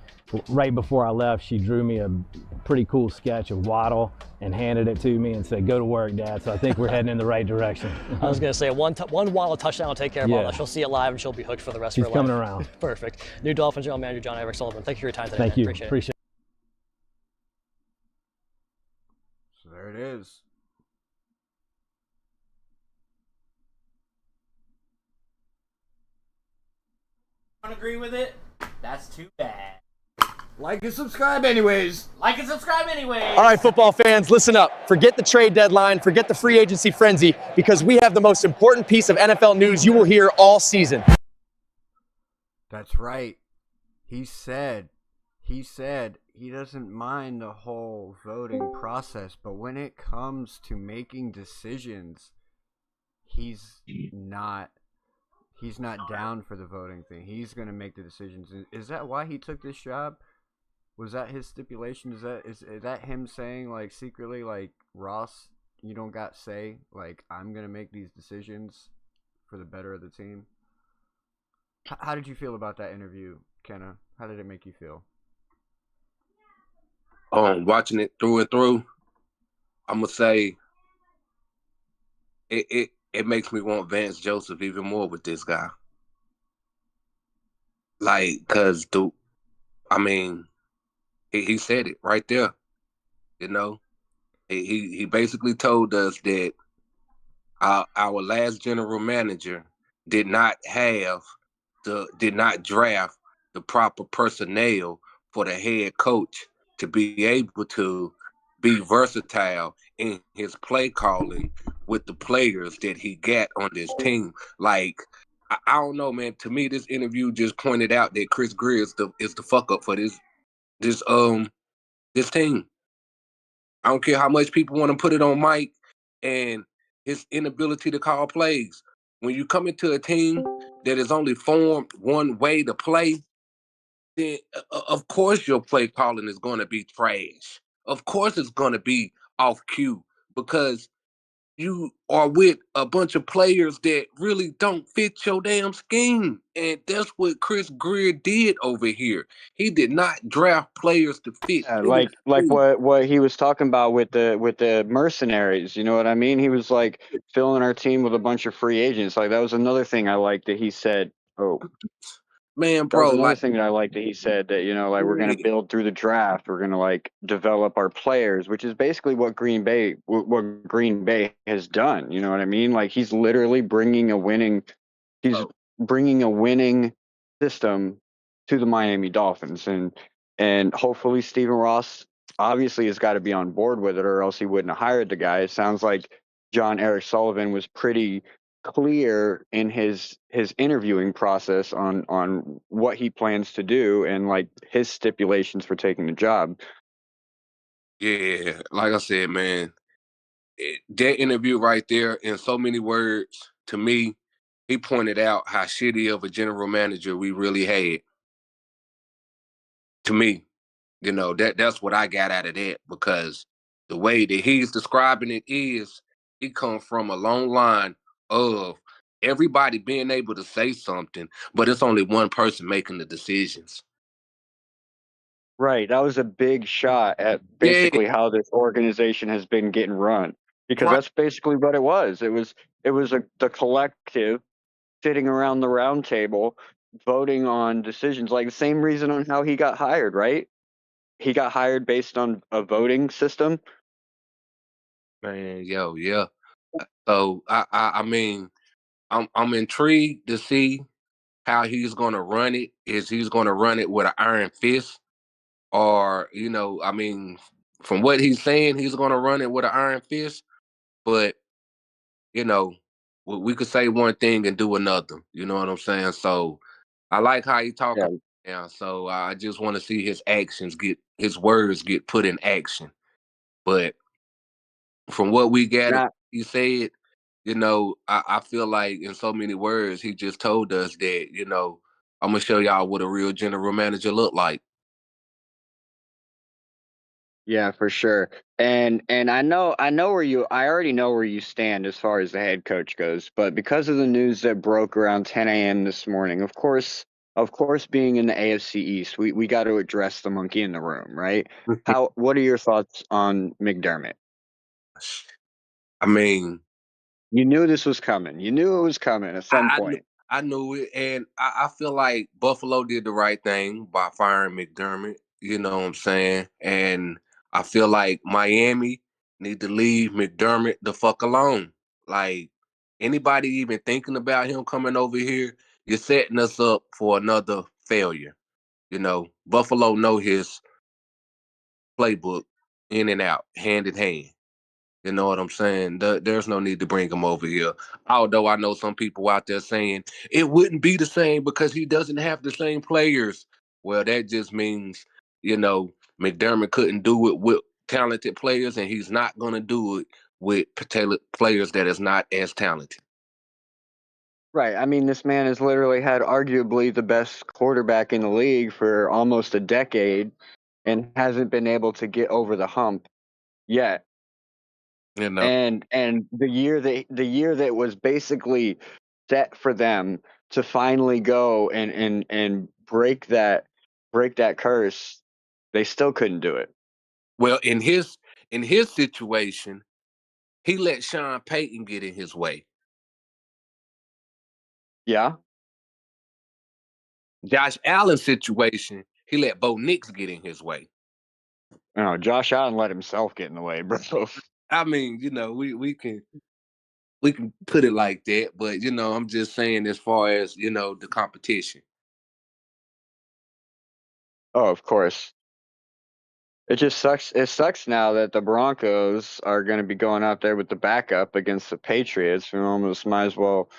right before I left, she drew me a pretty cool sketch of Waddle and handed it to me and said, go to work, Dad. So I think we're heading in the right direction. I was going to say, one Waddle touchdown will take care of all that. She'll see it live and she'll be hooked for the rest of her life. She's coming around. Perfect. New Dolphins General Manager John Eric Sullivan, thank you for your time today. Thank you. Appreciate it. So there it is. Don't agree with it? That's too bad. Like and subscribe anyways. Like and subscribe anyway. All right, football fans, listen up. Forget the trade deadline, forget the free agency frenzy, because we have the most important piece of NFL news you will hear all season. That's right. He said he doesn't mind the whole voting process, but when it comes to making decisions, he's not down for the voting thing. He's going to make the decisions. Is that why he took this job? Was that his stipulation? Is that him saying, like, secretly, like, Ross, you don't got say, like, I'm going to make these decisions for the better of the team? How did you feel about that interview, Kenna? How did it make you feel? Watching it through and through, I'm going to say it makes me want Vance Joseph even more with this guy. Like, because, he said it right there. You know, he basically told us that our last general manager did not draft the proper personnel for the head coach to be able to be versatile in his play calling with the players that he got on this team. Like, I don't know, man. To me, this interview just pointed out that Chris Greer is the fuck up for this team. I don't care how much people want to put it on Mike and his inability to call plays. When you come into a team that is only formed one way to play, then of course your play calling is going to be trash. Of course it's going to be off cue because you are with a bunch of players that really don't fit your damn scheme. And that's what Chris Greer did over here. He did not draft players to fit Yeah, his like scheme. what he was talking about with the mercenaries, you know what I mean? He was like filling our team with a bunch of free agents. Like that was another thing I liked that he said. Oh, Man, that was bro, another like, thing that I liked that he said that, you know, like we're gonna yeah, build through the draft. We're gonna like develop our players, which is basically what Green Bay has done. You know what I mean? Like he's literally he's bringing a winning system to the Miami Dolphins, and hopefully Stephen Ross obviously has got to be on board with it, or else he wouldn't have hired the guy. It sounds like John Eric Sullivan was pretty clear in his interviewing process on what he plans to do and like his stipulations for taking the job. yeah, like I said, man, that interview right there, in so many words, to me, he pointed out how shitty of a general manager we really had. To me, that's what I got out of that, because the way that he's describing it is, he comes from a long line of everybody being able to say something, but it's only one person making the decisions. Right. That was a big shot at Yeah, basically how this organization has been getting run, because right. that's basically what it was. It was the collective sitting around the round table voting on decisions, like the same reason on how he got hired, right? He got hired based on a voting system. Man, yo, yeah. So I mean, I'm intrigued to see how he's gonna run it. Is he's gonna run it with an iron fist? Or, I mean, from what he's saying, he's gonna run it with an iron fist, but you know, we could say one thing and do another. You know what I'm saying? So I like how he Yeah. talking now. So I just want to see his words get put in action. But from what we gathered, Yeah. he said, I feel like in so many words, he just told us that, I'm gonna show y'all what a real general manager look like. Yeah, for sure. And I already know where you stand as far as the head coach goes, but because of the news that broke around 10 a.m. this morning, of course being in the AFC East, we got to address the monkey in the room, right? What are your thoughts on McDermott? I mean, You knew this was coming. You knew it was coming at some I knew point. I knew it, and I feel like Buffalo did the right thing by firing McDermott. You know what I'm saying? And I feel like Miami need to leave McDermott the fuck alone. Like, anybody even thinking about him coming over here, you're setting us up for another failure. Buffalo know his playbook in and out, hand in hand. You know what I'm saying? There's no need to bring him over here. Although I know some people out there saying it wouldn't be the same because he doesn't have the same players. Well, that just means, McDermott couldn't do it with talented players, and he's not going to do it with players that is not as talented. Right. I mean, this man has literally had arguably the best quarterback in the league for almost a decade and hasn't been able to get over the hump yet. You know. And the year that was basically set for them to finally go and break that curse, they still couldn't do it. Well, in his situation, he let Sean Payton get in his way. Yeah. Josh Allen's situation, he let Bo Nix get in his way. No, Josh Allen let himself get in the way, bro. I mean, we can put it like that, but I'm just saying as far as, the competition. Oh, of course. It just sucks. It sucks now that the Broncos are going to be going out there with the backup against the Patriots. We almost might as well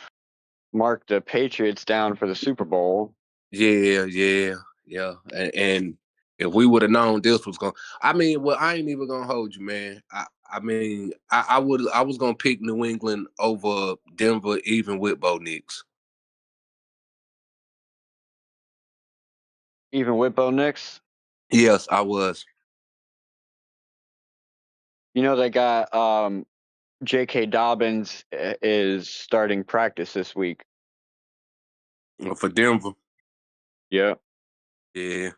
mark the Patriots down for the Super Bowl. Yeah, yeah, yeah. And if we would have known this was going, I mean, well, I ain't even gonna hold you, man. I mean, I was gonna pick New England over Denver, even with Bo Nix. Even with Bo Nix? Yes, I was. You know, they got J.K. Dobbins is starting practice this week. For Denver. Yeah. Yeah.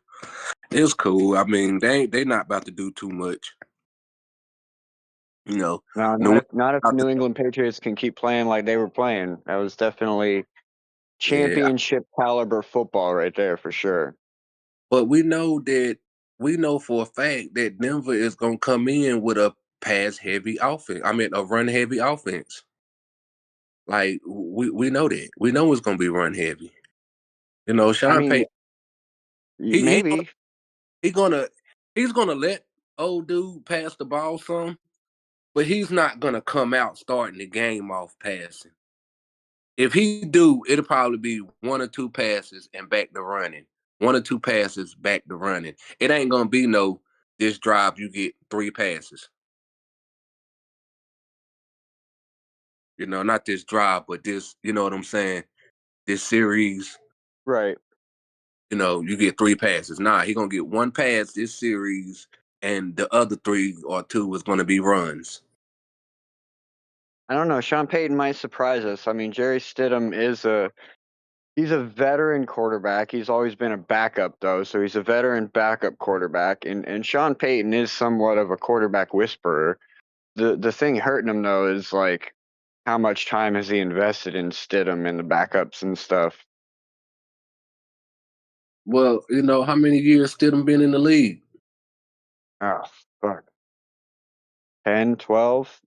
It's cool. I mean, they not about to do too much. You know. No, not if the New England Patriots can keep playing like they were playing. That was definitely championship caliber football right there for sure. But we know for a fact that Denver is gonna come in with a pass heavy offense. I mean a run heavy offense. Like we know that. We know it's gonna be run heavy. You know, Sean Payton Maybe. he's gonna let old dude pass the ball some, but he's not gonna come out starting the game off passing. If he do, it'll probably be one or two passes and back to running. One or two passes back to running. It ain't gonna be no this drive you get 3 passes. You know, not this drive, but this, you know what I'm saying? This series, Right. you know, you get 3 passes. Nah, he gonna get 1 pass this series, and the other 3 or 2 is gonna be runs. I don't know. Sean Payton might surprise us. I mean, Jerry Stidham he's a veteran quarterback. He's always been a backup though, so he's a veteran backup quarterback. And Sean Payton is somewhat of a quarterback whisperer. The thing hurting him though is like how much time has he invested in Stidham and the backups and stuff. Well, you know, how many years Stidham been in the league? Oh fuck. 10, 12?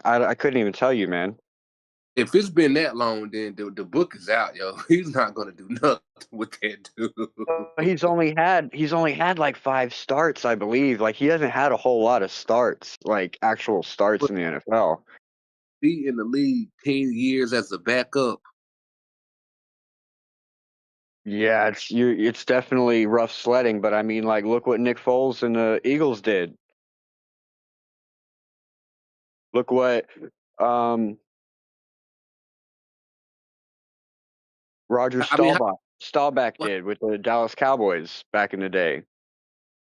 I couldn't even tell you, man. If it's been that long, then the book is out, yo. He's not gonna do nothing with that dude. He's only had like 5 starts, I believe. Like he hasn't had a whole lot of starts, like actual starts in the NFL. Be in the league 10 years as a backup. Yeah, it's definitely rough sledding, but I mean, like, look what Nick Foles and the Eagles did. Look what um, Roger I mean, Staubach did with the Dallas Cowboys back in the day.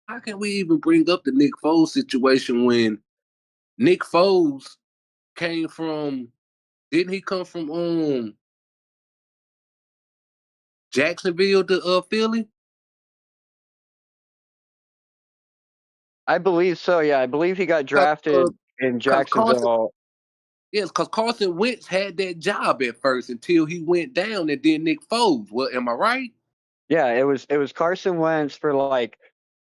how can we even bring up the Nick Foles situation when Nick Foles came from? Didn't he come from Jacksonville to Philly? I believe so. Yeah, I believe he got drafted in Jacksonville. Because Carson Wentz had that job at first until he went down, and then Nick Foles. Well, am I right? Yeah, it was Carson Wentz for like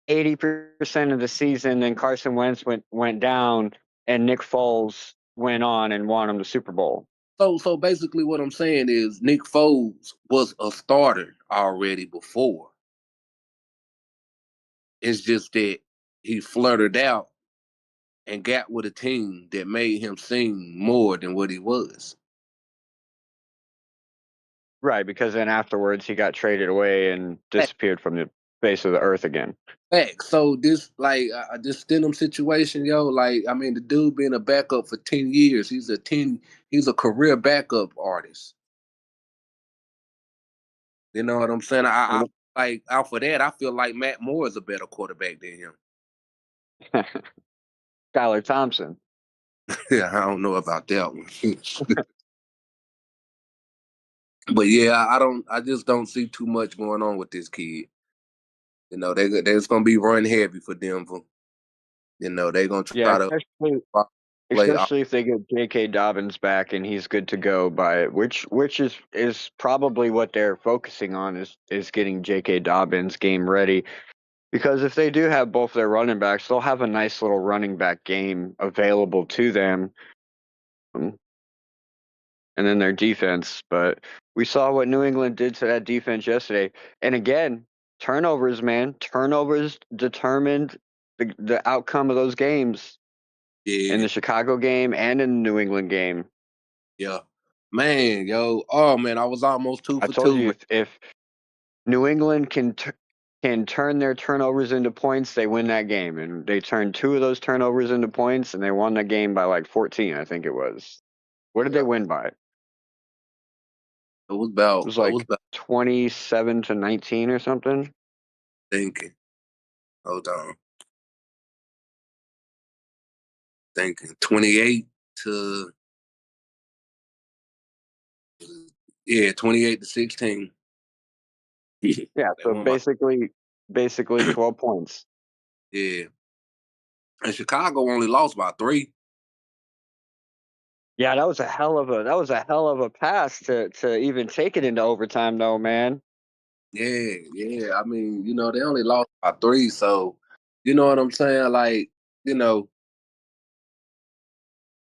80% of the season. Then Carson Wentz went down, and Nick Foles went on and won him the Super Bowl. So basically, what I'm saying is Nick Foles was a starter already before. It's just that he flirted out and got with a team that made him seem more than what he was. Right, because then afterwards he got traded away and disappeared from the face of the earth again. Fact. So this this Stidham situation, yo, like I mean, the dude been a backup for 10 years. He's a career backup artist. You know what I'm saying? I like out for that. I feel like Matt Moore is a better quarterback than him. Skylar Thompson. Yeah, I don't know about that one. But yeah, I just don't see too much going on with this kid. You know, there's gonna be run heavy for Denver. You know, they're gonna Yeah, try to play. especially if they get J.K. Dobbins back and he's good to go by which is probably what they're focusing on is getting J.K. Dobbins game ready. Because if they do have both their running backs, they'll have a nice little running back game available to them. And then their defense. But we saw what New England did to that defense yesterday. And again, turnovers, man. Turnovers determined the outcome of those games Yeah, in the Chicago game and in the New England game. yeah, man, yo, oh man, I was almost 2 I for told 2, you man. if New England can turn their turnovers into points, they win that game. And they turned 2 of those turnovers into points, and they won the game by like 14, I think it was. What did they Yeah, win by? It it was about was like 27-19 or something. Thinking. Hold on. Thinking. 28 to 28 to 16. Yeah, so basically 12 points. Yeah. And Chicago only lost by 3. Yeah, that was a hell of a pass to even take it into overtime, though, man. Yeah. I mean, they only lost by 3, so you know what I'm saying? Like, you know,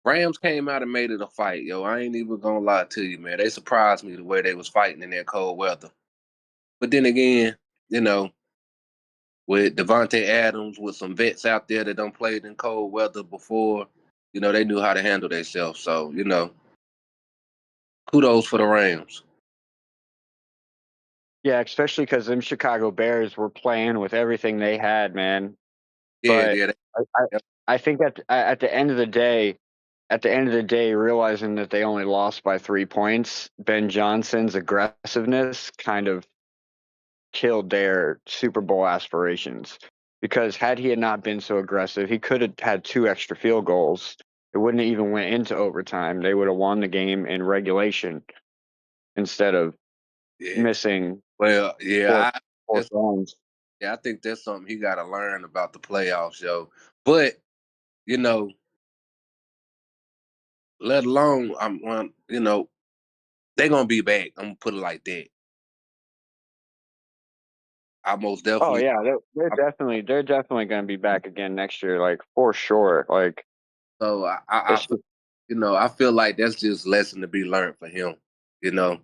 Rams came out and made it a fight, yo. I ain't even gonna lie to you, man. They surprised me the way they was fighting in that cold weather. But then again, with Devontae Adams, with some vets out there that done played in cold weather before, they knew how to handle themselves. So, kudos for the Rams. Yeah, especially because them Chicago Bears were playing with everything they had, man. Yeah, But yeah. I think at the end of the day, realizing that they only lost by 3 points, Ben Johnson's aggressiveness kind of killed their Super Bowl aspirations. Because had he not been so aggressive, he could have had 2 extra field goals. It wouldn't have even went into overtime. They would have won the game in regulation instead of missing Well, fourth, yeah, fourth downs. I think that's something he got to learn about the playoffs, yo. But let alone they're gonna be back. I'm gonna put it like that. I most Oh definitely. yeah, they're definitely going to be back again next year, like for sure. Like So it's just, I feel like that's just lesson to be learned for him. You know.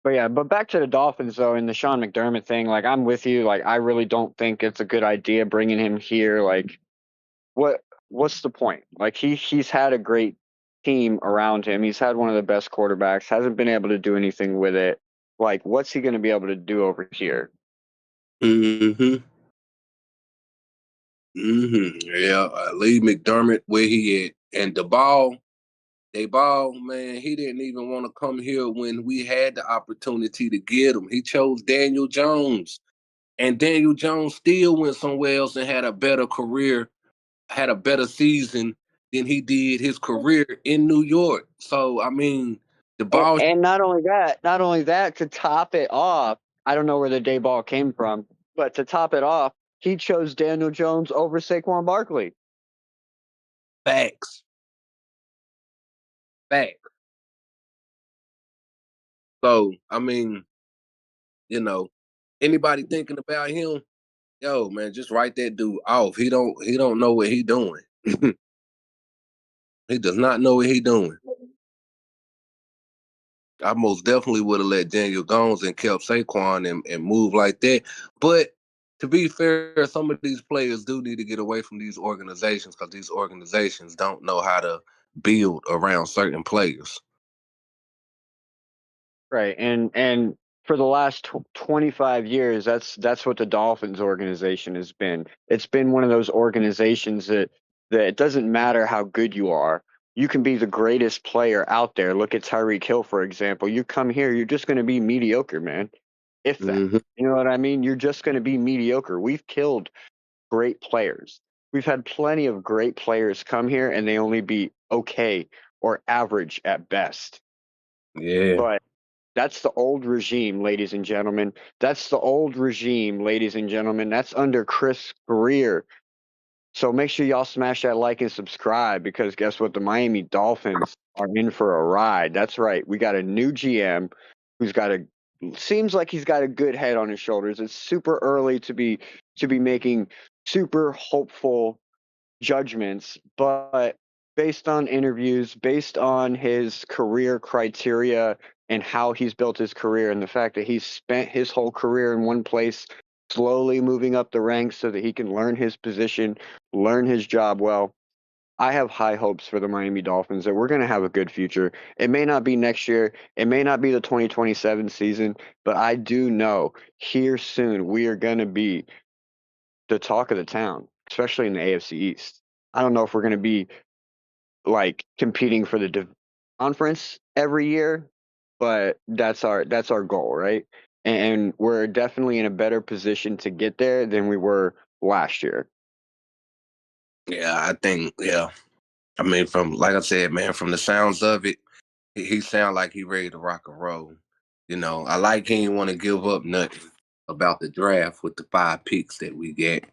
but back to the Dolphins though, and the Sean McDermott thing. Like I'm with you. Like I really don't think it's a good idea bringing him here. Like what's the point? Like he's had a great team around him. He's had one of the best quarterbacks. Hasn't been able to do anything with it. Like what's he going to be able to do over here? Mm-hmm. Mm-hmm. Yeah. Leave McDermott where he at, and they ball, man. He didn't even want to come here when we had the opportunity to get him. He chose Daniel Jones, and Daniel Jones still went somewhere else and had a better career, had a better season than he did his career in New York. So I mean, the ball. And not only that, to top it off, I don't know where the day ball came from, but to top it off, he chose Daniel Jones over Saquon Barkley. Facts. Facts. So I mean, anybody thinking about him, yo, man, just write that dude off. He don't know what he doing. He does not know what he doing. I most definitely would have let Daniel Jones and kept Saquon and move like that. But to be fair, some of these players do need to get away from these organizations because these organizations don't know how to build around certain players. Right. And for the last 25 years, that's what the Dolphins organization has been. It's been one of those organizations that it doesn't matter how good you are. You can be the greatest player out there. Look at Tyreek Hill, for example. You come here, you're just going to be mediocre, man. If that. Mm-hmm. You know what I mean? You're just going to be mediocre. We've killed great players. We've had plenty of great players come here and they only be okay or average at best. Yeah. But that's the old regime, ladies and gentlemen. That's the old regime, ladies and gentlemen. That's under Chris Greer. So make sure y'all smash that like and subscribe because guess what? The Miami Dolphins are in for a ride. That's right. We got a new GM who's got a seems like he's got a good head on his shoulders. It's super early to be making super hopeful judgments, but based on interviews, based on his career criteria and how he's built his career and the fact that he's spent his whole career in one place, slowly moving up the ranks so that he can learn his position, learn his job well. I have high hopes for the Miami Dolphins that we're going to have a good future. It may not be next year, it may not be the 2027 season, but I do know here soon we are going to be the talk of the town, especially in the AFC East. I don't know if we're going to be like competing for the conference every year, but that's our goal, right? and we're definitely in a better position to get there than we were last year. Yeah, I think, I mean, from like I said, man, from the sounds of it, he sound like he ready to rock and roll. You know, I like he didn't want to give up nothing about the draft with the 5 picks that we get.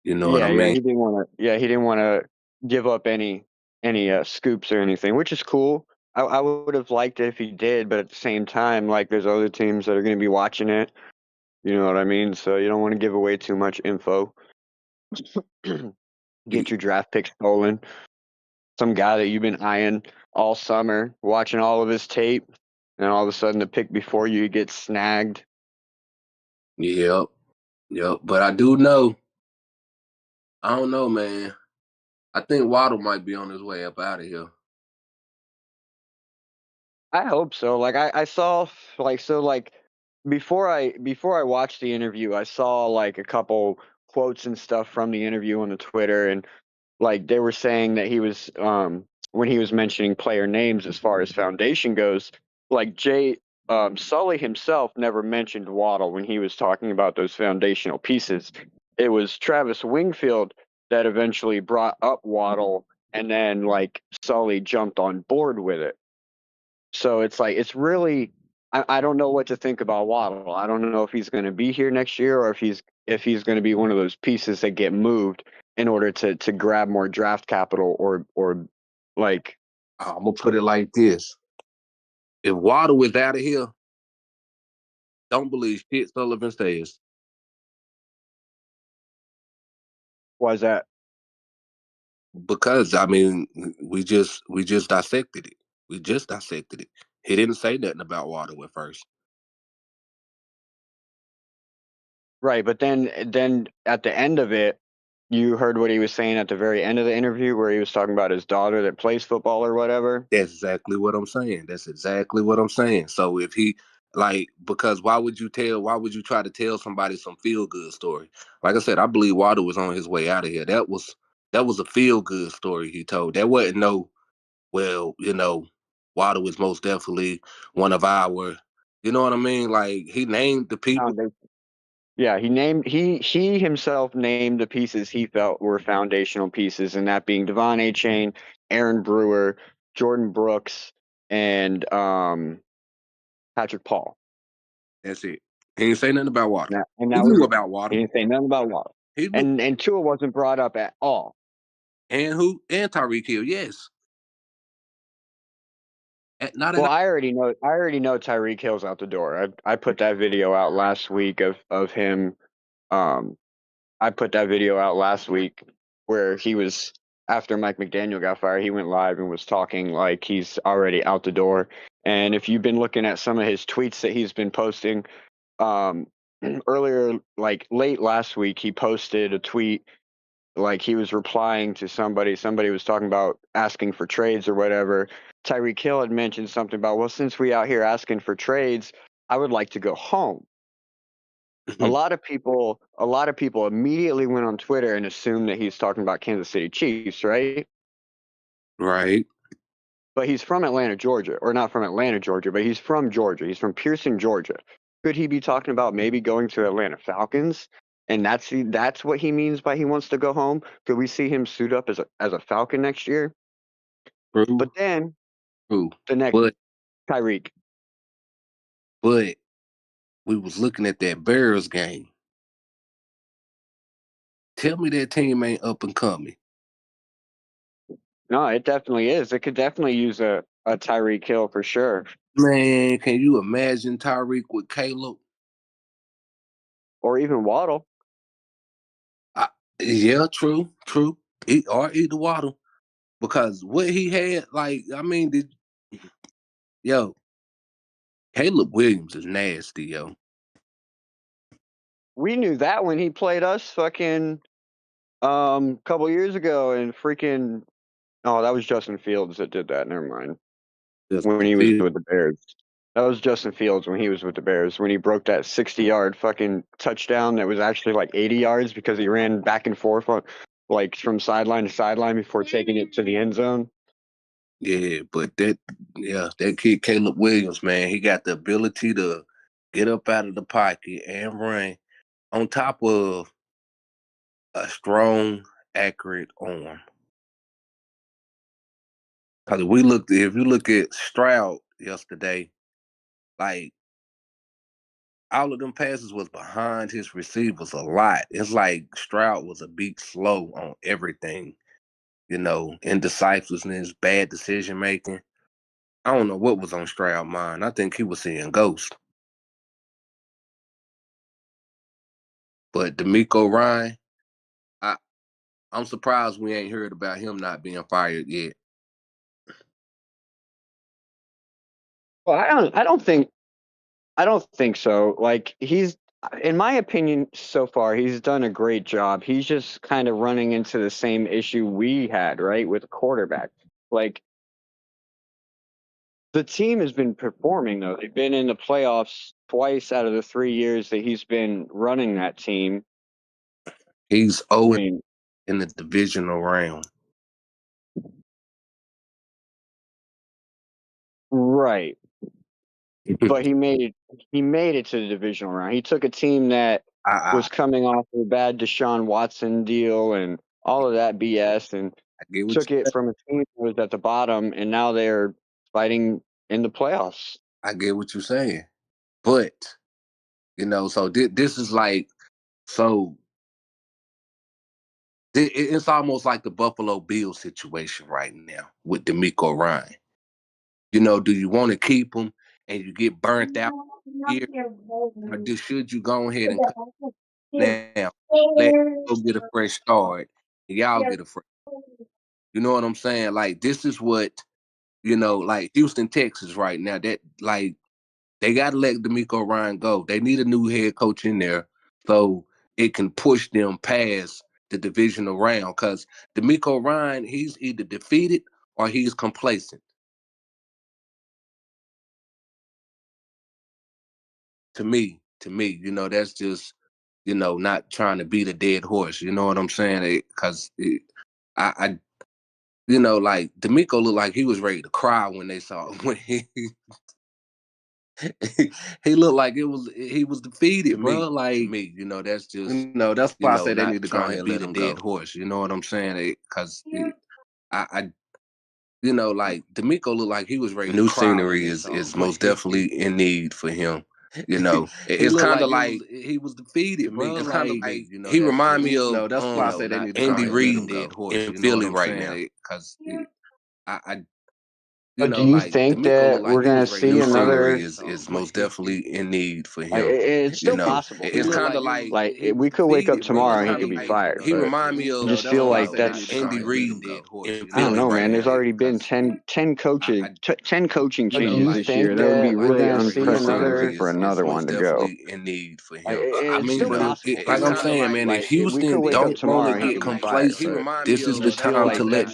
You know what I Yeah, mean? he didn't want to. Yeah, he didn't want to give up any scoops or anything, which is cool. I would have liked it if he did, but at the same time, like there's other teams that are going to be watching it. You know what I mean? So you don't want to give away too much info. Get your draft pick stolen. Some guy that you've been eyeing all summer, watching all of his tape, and all of a sudden the pick before you gets snagged. Yep. But I do know, I don't know, man. I think Waddle might be on his way up out of here. I hope so. Like I saw before I watched the interview, I saw like a couple quotes and stuff from the interview on the Twitter, and like they were saying that he was when he was mentioning player names as far as foundation goes, like Sully himself never mentioned Waddle when he was talking about those foundational pieces. It was Travis Wingfield that eventually brought up Waddle, and then like Sully jumped on board with it. So it's like it's really I don't know what to think about Waddle. I don't know if he's going to be here next year or if he's going to be one of those pieces that get moved in order to grab more draft capital or like I'm gonna put it like this: if Waddle is out of here, don't believe shit Sullivan says. was that Because I mean, we just dissected it. We just dissected it. He didn't say nothing about Waddle at first. right? But then at the end of it, you heard what he was saying at the very end of the interview where he was talking about his daughter that plays football or whatever. That's exactly what I'm saying. That's exactly what I'm saying. So if he because why would you try to tell somebody some feel good story? Like I said, I believe Waddle was on his way out of here. That was a feel good story he told. That wasn't no, well, Waddle was most definitely one of our, you know what I mean? Like he named the people. Yeah, he himself named the pieces he felt were foundational pieces, and that being Devon Achane, Aaron Brewer, Jordan Brooks, and Patrick Paul. That's it. He didn't say nothing about Waddle. And He that was knew it. about He Waddle. didn't say nothing about Waddle. He knew. And Tua wasn't brought up at all. And who? And Tyreek Hill, yes. Not Well, at I already know Tyreek Hill's out the door. I put that video out last week of him. I put that video out last week where he was after Mike McDaniel got fired. He went live and was talking like he's already out the door. And if you've been looking at some of his tweets that he's been posting, earlier, like late last week, he posted a tweet like he was replying to somebody. Somebody was talking about asking for trades or whatever. Tyreek Hill had mentioned something about, well, since we out here asking for trades, I would like to go home. A lot of people immediately went on Twitter and assumed that he's talking about Kansas City Chiefs, right? right. But he's from Atlanta, Georgia, or not from Atlanta, Georgia, but he's from Georgia. He's from Pearson, Georgia. Could he be talking about maybe going to Atlanta Falcons? And that's what he means by he wants to go home. Could we see him suit up as a Falcon next year? True. But then True. the next But Tyreek. we was looking at that Bears game. Tell me that team ain't up and coming. No, it definitely is. It could definitely use a Tyreek Hill for sure. Man, can you imagine Tyreek with Caleb? Or even Waddle. Yeah, true. Or either Waddle. Because what he had, like, I mean, Caleb Williams is nasty, yo. We knew that when he played us fucking couple years ago and freaking that was Justin Fields that did that. Never mind. When he was with the Bears. That was Justin Fields when he was with the Bears, when he broke that 60-yard fucking touchdown that was actually like 80 yards because he ran back and forth like from sideline to sideline before taking it to the end zone. Yeah, but that kid Caleb Williams, man, he got the ability to get up out of the pocket and run on top of a strong, accurate arm. Because if you look at Stroud yesterday, like all of them passes was behind his receivers a lot. It's like Stroud was a beat slow on everything, indecisiveness, bad decision making. I don't know what was on Stroud's mind. I think he was seeing ghosts. But D'Amico Ryan, I'm surprised we ain't heard about him not being fired yet. Well, I don't think so. Like, in my opinion, so far, he's done a great job. He's just kind of running into the same issue we had, right, with a quarterback. Like, the team has been performing, though. They've been in the playoffs twice out of the 3 years that he's been running that team. He's 0 in the divisional round. Right. But he made it to the divisional round. He took a team that was coming off a bad Deshaun Watson deal and all of that BS, and took it from a team that was at the bottom, and now they're fighting in the playoffs. I get what you're saying. But, so this is like, so it's almost like the Buffalo Bills situation right now with D'Amico Ryan. Do you want to keep him and you get burnt out here? Or should you go ahead and cut now, let him go get a fresh start, and y'all get a fresh start? You know what I'm saying? Like, this is what, like Houston, Texas right now, that, like, they got to let D'Amico Ryan go. They need a new head coach in there so it can push them past the divisional round, because D'Amico Ryan, he's either defeated or he's complacent. To me, that's just, not trying to beat a dead horse. You know what I'm saying? Because I like D'Amico looked like he was ready to cry when they saw him. When he looked like he was defeated, bro. Like, me, that's just, that's why I say they need to go ahead and beat a dead horse. You know what I'm saying? Because I like D'Amico looked like he was ready. New scenery is most definitely in need for him. It's kind of like he was defeated, bro. It's kind of like he remind me of that's why I say they need to Andy Reid in Philly right now. Because but do you think that we're going to see another? Is most definitely in need for him. It's still possible. It's kind of like we could wake up tomorrow and he could be fired. He remind me of. I just feel like that's Andy Reid. I don't know, man. There's already been 10 coaching changes this year. That would be really unprecedented for another one to go. In need for him. I mean, like I'm saying, man, if Houston don't want to get complacent, this is the time to let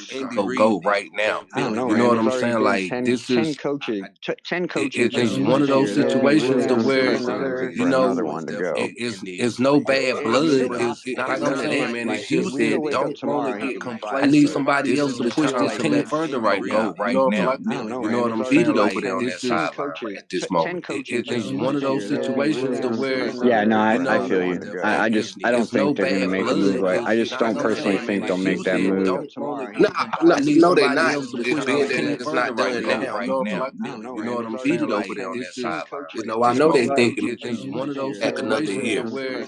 go right now. I don't know, you know what I'm saying? Like, this is 10 coaching it's one of those situations to where another one to go. It's no bad blood. Like I'm saying, man, if Houston don't want to get complacent, I need somebody else to push this team further right now. You know what I'm saying? Like, this is at this moment. It's one of those situations to where. Yeah, no, I feel you. I don't think they're going to make a move. I just don't personally think they'll make that move. No, they're not. It's not done now. You know what I'm saying? Over there on that side. I know they thinking back another year.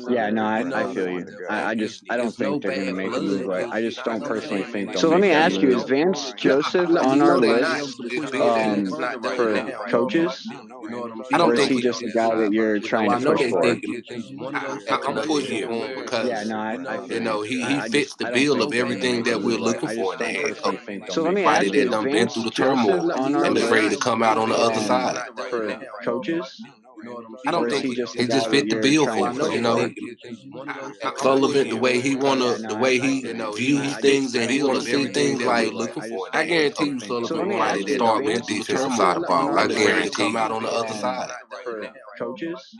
Yeah, no, I feel you. I don't think they're going to make a move. I just don't personally think they'll. So let me ask you: is Vance Joseph on our list for coaches? I don't think he's just the guy that you're trying to push for. I'm pushing for him because he fits the I bill of everything that we're looking for in the head coach. So let me ask you: is been through the turmoil and afraid to come out on the other side. For coaches? I don't think he just fit the bill for us, Sullivan, the way he views things and he wanna see things like I guarantee you Sullivan might start with the defensive side of the ball. I guarantee come out on the other side. For coaches?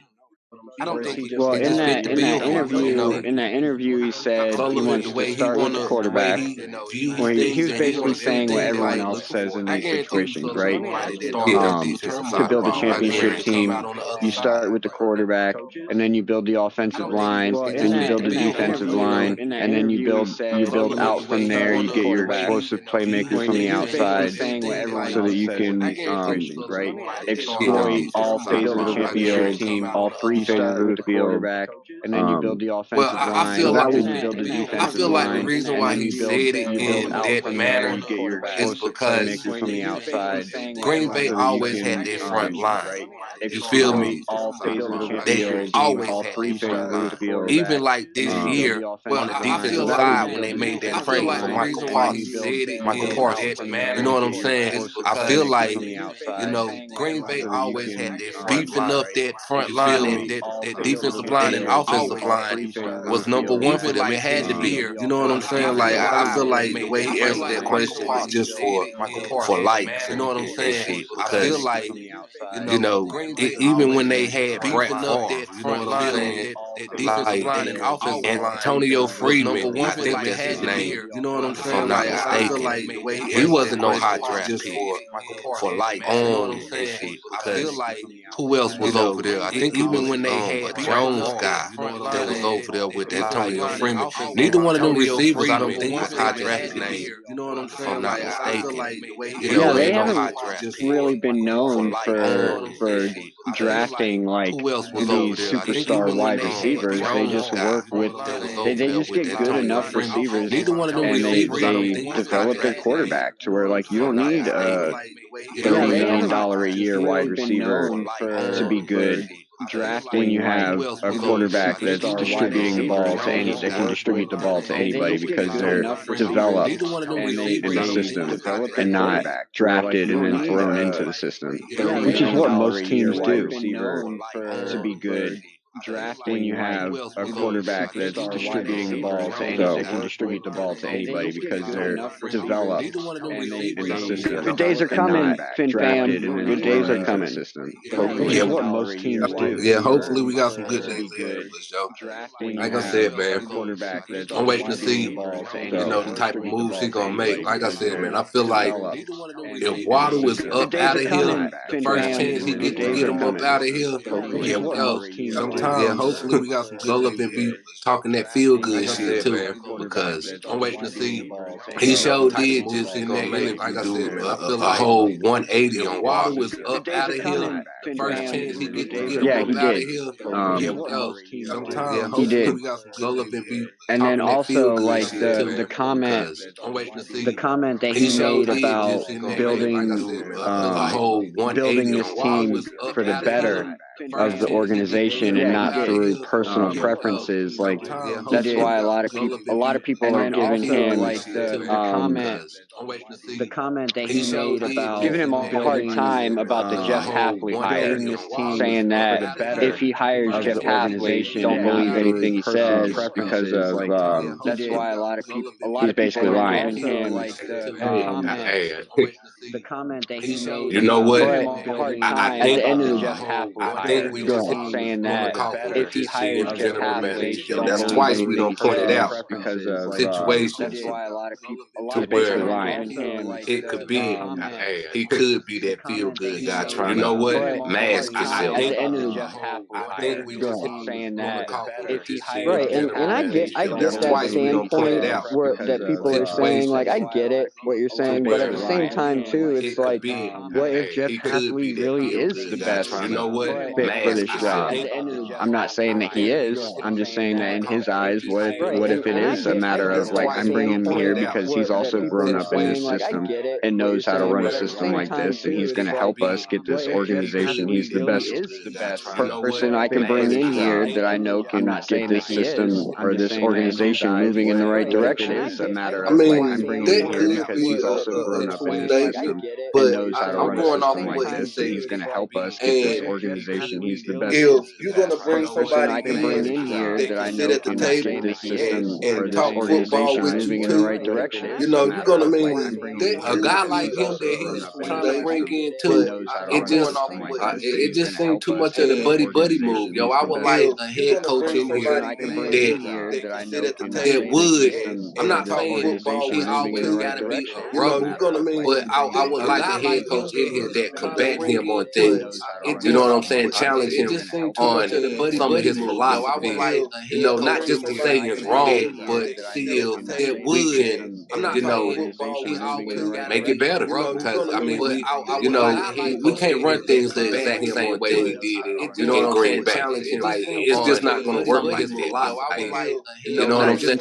I don't think Well, he in just fit that the bill for it. You know, in that interview, he said he Sullivan, wants the to way he start with wanna, the the way quarterback. he view Well, his he things, was and he basically wanna see saying what things everyone like, else says in I these guarantee you, situations, Sullivan right? might start on the defensive To side of the build a ball. I championship guarantee him team, out on the other you side. start with the quarterback, and then you build the offensive line, Well, then you build the defensive line, and then you build out from there. You get your explosive playmakers on the outside, so that you can exploit all phases of the field, all three phases of the field, and then you build the offensive I line. feel like Then you build the defensive the line, reason and why then he you build said it in out that from there. manner You get your is explosive because playmakers from the outside, Green Bay so that you always can had their front line. You feel exploit me? all phases of the They field, always all had three their front phases of the line. field. Even like this You year build the on the offensive line. defensive So side, you when they build made the that defensive trade for line, Michael and then you Parsons, build Michael Parsons, you know what I'm saying? I feel like, you know, Green Bay so that you always can had their beefing up that front line, and that defensive line and offensive line was number one for them. It had to be. You know what I'm saying? Like I feel like the way he answered that question is just for likes and shit. Because you know, even when they had Brett Favre, you know what I'm saying? Like Antonio Freeman, I think that's his name. You know what I'm saying? Like I feel like he wasn't no high draft pick for like on and shit. Because who else was over there? I think it was a Jones guy that was over there with Antonio Freeman. Neither one of them receivers, I don't think, was high draft pick. If I'm not mistaken. You know, they ain't no haven't high draft pick really been for known like for on and shit. drafting like Who else was over these there? I think it superstar was wide receivers. They Jones just guy work with that was over they there just with get good Antonio enough Freeman. receivers, Neither one of them and receivers, I don't they think, was high develop their draft pick. quarterback to where like you If don't I'm not need a mistaken. $30 Ain't no million high a draft year pick wide receiver for to be good when you have a quarterback that's distributing the ball to any that can distribute the ball to anybody because they're developed in the system and not drafted and then thrown into the system, which is what most teams do. To be good when you have a quarterback that's distributing the ball to any that can distribute the ball to anybody because they're developed in the system. Good days are coming, Fin Fam. Good days are coming. Which is what most teams do. Yeah, hopefully we got some good days ahead of us, yo. Like I said, man, I'm waiting to see, you know, the type of moves he gonna make. Like I said, man, I feel like if Waddle is up out of here, the first chance he get to get him up out of here, hopefully we got some good days ahead be talking that feel good shit too, because I'm waiting to see. He sure did just in that interview do a whole 180 on Waddle was up out of here. The first chance he get to get him up out of here, He did. we got some good days ahead. And then also like the comment I'm waiting to see. the comment that he made about building this team for the better of the organization and not through personal preferences. Like that's why a lot of people are giving him the comment that he made about giving him a hard time about the Jeff Hafley hire, saying that if he hires Jeff Hafley, don't believe anything he says because of that's why a lot of people he's basically lying. The comment that he made, you know what? I think at the end of the Jeff Hafley we just saying that if he hires Jeff Hafley, don't that's believe twice we anything don't he point it says out because of situations. that's why a lot of people To basically where lying. it could be, he could be that feel good guy trying to, mask himself. At the end of the Jeff Hafley we just saying that if he hires Right, Jeff and I get that's that twice we don't point it standpoint out. where that people are saying, like, I get it what you're saying, but at the same time too, it's like, what if Jeff Hafley really is the best fit for this job? I'm not saying that he is. I'm just saying that in his eyes, what if it is a matter of like I'm bringing him here because he's also grown up in this system and knows how to run a system like this, and he's going to help us get this organization. He's the best person I can bring in here that I know can get this system or this organization moving in the right direction. It's a matter of like I'm bringing him here because he's also grown up in this system and knows how to run a system like this, and he's going to help us get this organization preparation. He's the best if you're gonna bring person somebody I can bring in here that that I can sit know at the can table get this system or and this talk football organization with moving you in the too, right direction. you know, you're gonna mean a guy like him that he's trying to bring in too. It just seemed too much of the buddy move, yo. I would like a head coach in here that would. I'm not saying he always got to be a rebel, but I would like a head coach in here that combat him on things. You know what I'm saying? Challenge him on some of his philosophy. You know, not just to say it's wrong, but see if we can, you know, make it better. Because I mean, we can't run things the exact same way we did it. You know what I'm saying? Like it's just not going to work like that. You know what I'm saying?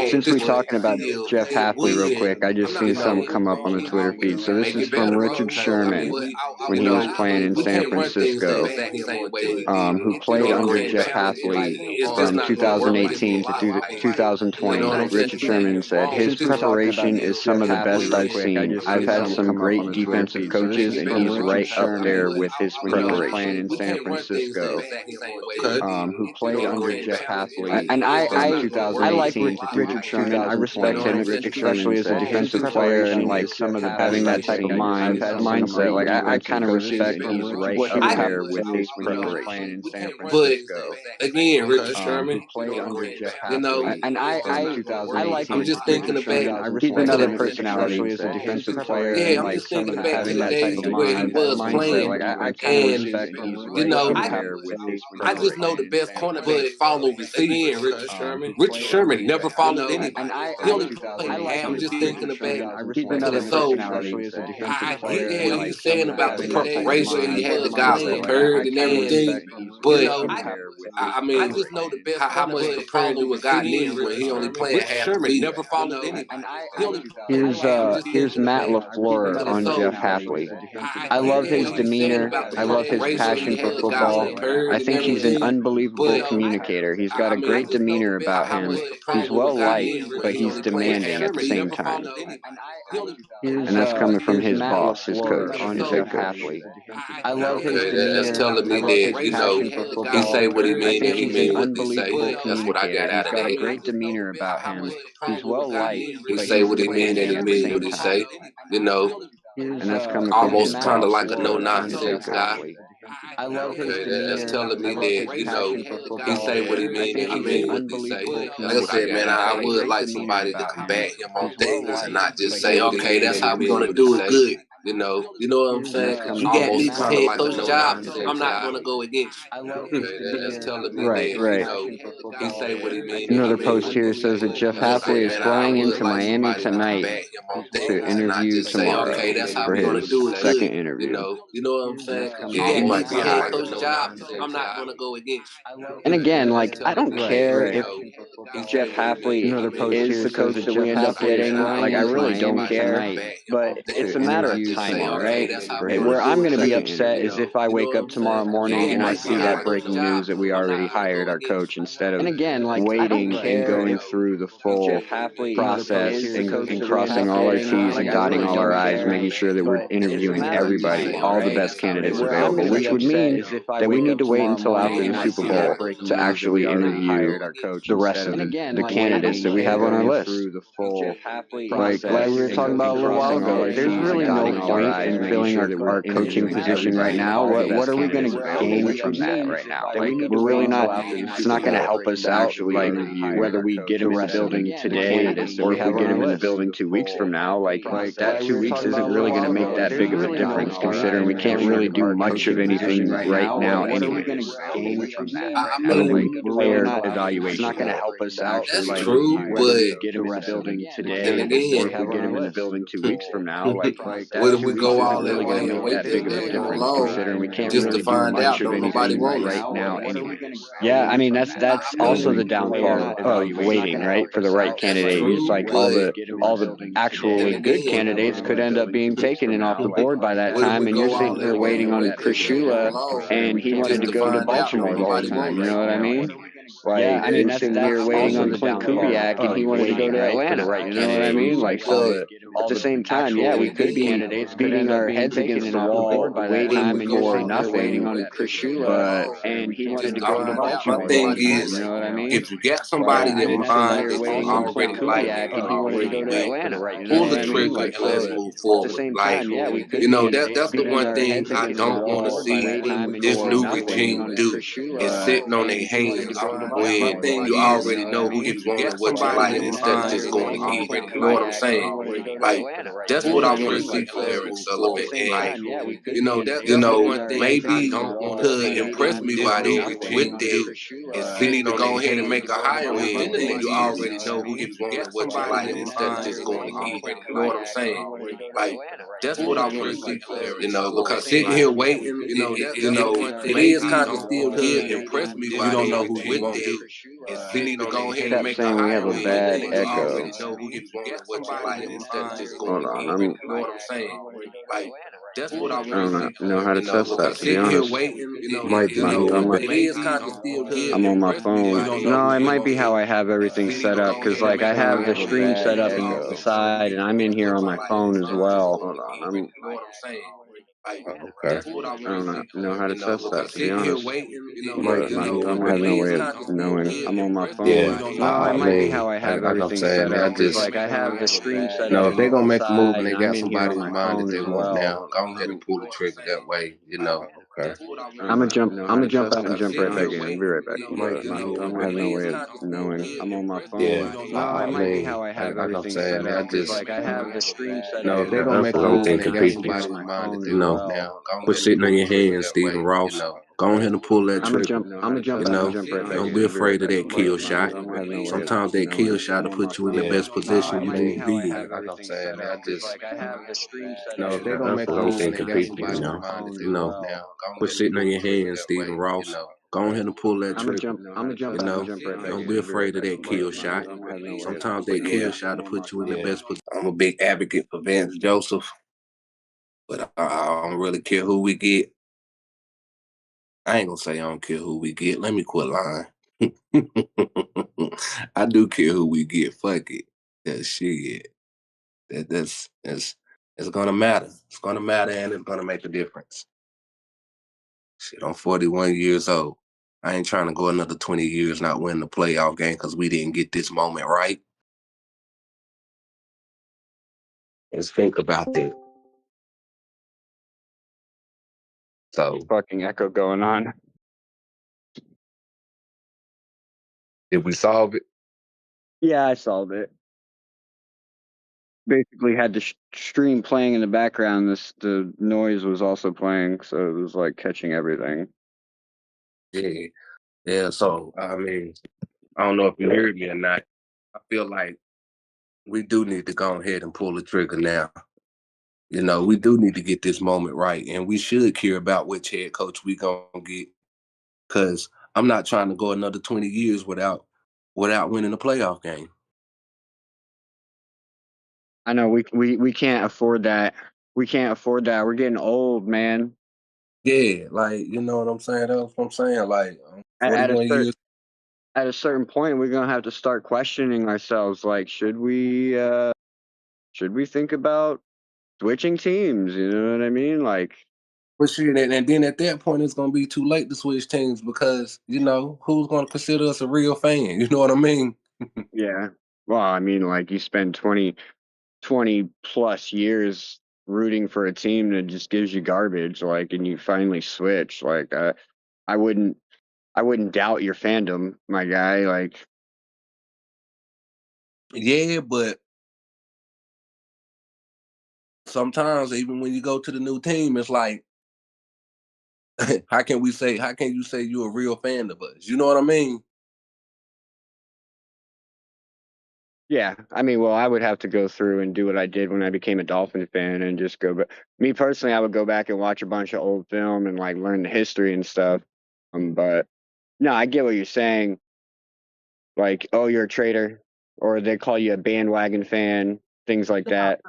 Since we're talking about Jeff Hafley real quick, I just seen something come up on the Twitter feed. So this is from Richard Sherman when he was playing in San Francisco, who played under Jeff Hafley from 2018 to 2020. Richard Sherman said, his preparation is some of the best I've seen. I've had some great defensive coaches, and he's right up there with his preparation. In San Francisco, who played under Jeff Hafley, and I like Richard Sherman. I respect him, especially as a defensive player, and like some of the having that type of mindset. Like I kind of respect what he was there with his preparation in San Francisco. But again, Richard Sherman, Played under Jeff Hafley, you know, and I like. I'm just thinking about he's another personality, especially as a defensive player. Yeah, and I'm like just thinking some of back to the that days type of where he was mindset. playing, Like I kind of and respect you know, I I just know the best cornerback follow receivers. Richard Sherman. Richard Sherman never followed anybody. He only played half. I'm just thinking about so. I get what you're saying about the preparation. He had the guys prepared and everything, but I mean, I just know the best. How much preparing do a guy need when he only playing half the field? Never followed anybody. Here's Matt Lafleur on Jeff Hafley. I love his demeanor. I love his passion for football. I think he's an unbelievable communicator. He's got a great demeanor about him. He's well liked, but he's demanding at the same time. And that's coming from his boss, his coach, his head coach. I love his demeanor. That's telling me that, you know, he say what he mean and he mean what he say. That's what I got out of He's got a that. great demeanor about him. He's well liked. He say what he mean and he mean what he say. You know, And that's coming from almost kind of boss, like a no-nonsense guy. I love his demeanor. That's telling me that, you know, he say what he mean and he mean what he say. Like I said, man, I would like somebody to combat him on things and not just say, okay, that's how we're gonna do it good. You know what I'm saying? He got me some head coach job. I'm not gonna go against you. That's telling me that, you know, he say what he mean. Another post here says that Jeff Hafley is flying into Miami tonight to interview tomorrow for his second interview. You know what I'm saying? He might be head coach job. I'm not gonna go against you. And again, like I don't care if Jeff Hafley is the coach that we end up getting. Like I really don't care. But it's a matter of timing, right? Where I'm going to be upset is if I wake up tomorrow morning and I see that breaking news that we already hired our coach instead of waiting and going through the full process and crossing all our T's and dotting all our I's, making sure that we're interviewing everybody, all the best candidates available, which would mean that we need to wait until after the Super Bowl to actually interview the rest of the candidates that we have on our list. Like we were talking about a little while ago, there's really no point in filling our coaching position right now. What are we going to gain from that right now? Like we're really not. It's not going to help us out. Like whether we get him in the building today or if we get him in the building 2 weeks from now, like that 2 weeks isn't really going to make that big of a difference, considering we can't really do much of anything right now anyways. I mean, Player evaluation. It's not going to help us out. That's true, but get him in the building today, and again, or if we get him in the building 2 weeks from now, like what if we go all that way and wait that big of a difference, considering we can't just really to find do out much of don't nobody anything want right now anyways. Yeah, I mean that's also the downfall of waiting, right, for the right candidate. It's like all the actually good candidates could end up being taken and off the board by that time, and you're sitting here waiting on Chris Shula, and he wanted to go to Baltimore the whole time. You know what I mean? Yeah, I mean that's we were waiting also on the Clint downfall Kubiak, and he wanted to go to Atlanta. You know what I mean? Like, so at the same time, yeah, we could be beating our heads against the wall, waiting for nothing. But and he wanted to go to My Baltimore. thing You is, know what I mean? if you got somebody I that didn't say we mind were that you waiting on Clint already like Kubiak, and and he wanted to already go to with, Atlanta. You know pull what the I mean? trigger Like, and let's so move at the forward. same Like, time, yeah, we could you know, be that's the beating one our thing heads I against the don't want to wall, see waiting this for new nothing. regime do is sitting on their And he wanted to hands go to when Baltimore. you You already know what I know who mean? you want and what you like instead of just going to get it. You know what I'm saying? Like, that's what I want to see from Eric Sullivan. And, you know, maybe to impress me by with that, we need to go ahead and make a hire when you already know who you want and what you like instead of just going to get it. You know what I'm saying? Like, that's what I want to see from Eric, because sitting here waiting, it is kind of still giving. You don't know who you want. We need to go ahead and Kept make a saying we have hire a when bad you echo. already know who you want and what you like instead of just going Hold to on, get it. You know what I'm saying? Like, that's what I I want to don't see from know how to test that, because to be sitting here honest. waiting, Might be you. it is kind of still I'm on giving. my You phone. don't know No, who it you might be want. how I have everything We need set to up, go because ahead and like make I a have hire the when stream you set up on the already know side, who and you I'm want in and here what on you my like phone as instead of just well. going Hold to on, get it. You know what I'm saying? Like, Okay. that's what I I want to don't see from know how to test that, because to be sitting here honest. waiting, Might But be you. I have no it is way of kind of still knowing. I'm on my giving. phone. You don't know No, who it I you might be want. mean, how I have Like I'm everything saying, set man, I up, because just, like I have the stream set if up they're on gonna the make a move and side, they and I'm got in here somebody on in my mind that phone they as want well. now, go ahead and pull the trigger that way. okay. I'm gonna jump out and jump right back in. I'll be right back. Might But be you. I have no way of knowing. I'm on my phone. Yeah, No, it I might be mean, how I have like I'm everything saying, set man, I up, because just, like I have the stream set up if on they're the gonna make a side, move and and they I'm got in here somebody on in my mind that phone they as want well. now, quit sitting on your hands, Stephen Ross. Go ahead and pull that trigger. I'm gonna jump out and jump right back Don't in. be I'll be right afraid of back. that kill shot. I have no way of Sometimes that kill knowing. shot I'm will on my put you in the phone. best position you need to be in. Like I'm saying, man, I just, If they're gonna that's make a what I'm move and they thinking, got people. somebody in mind that they want now, quit sitting on your hands, Stephen Ross. Go ahead and pull that trigger. I'm gonna jump out and jump right back in. Don't be afraid of that kill shot. I have no way of Sometimes that kill shot will put you in the best position. I'm a big advocate for Vance Joseph, but I don't really care who we get. I ain't gonna say I don't care who we get. Let me quit lying. I do care who we get. Fuck it. That shit. That's it's gonna matter. It's gonna matter and it's gonna make a difference. Shit, I'm 41 years old. I ain't trying to go another 20 years not winning the playoff game because we didn't get this moment right. Let's think about that. So, Fucking echo going on. did we solve it? Yeah, I solved it. Basically, had the stream playing in the background. The noise was also playing, so it was like catching everything. Yeah. Yeah, so, I mean, I don't know if you heard me or not. I feel like we do need to go ahead and pull the trigger now. We do need to get this moment right, and we should care about which head coach we gonna get. Because I'm not trying to go another 20 years without winning a playoff game. I know we can't afford that. We can't afford that. We're getting old, man. Yeah, like, you know what I'm saying? That's what I'm saying. Like, I'm At a 41 years. at a certain point, we're gonna have to start questioning ourselves. Like, should we think about switching teams? You know what I mean? Like, But shit, and then at that point, it's gonna be too late to switch teams because who's gonna consider us a real fan? You know what I mean? yeah. Well, I mean, like you spend 20 plus years rooting for a team that just gives you garbage, like, and you finally switch. Like, I wouldn't doubt your fandom, my guy. Like, Yeah, but sometimes even when you go to the new team, it's like, how can you say you're a real fan of us? You know what I mean? yeah, I mean, well, I would have to go through and do what I did when I became a Dolphin fan and just go. But me personally, I would go back and watch a bunch of old film and like learn the history and stuff. But no, I get what you're saying. Like, oh, you're a traitor, or they call you a bandwagon fan, things like that.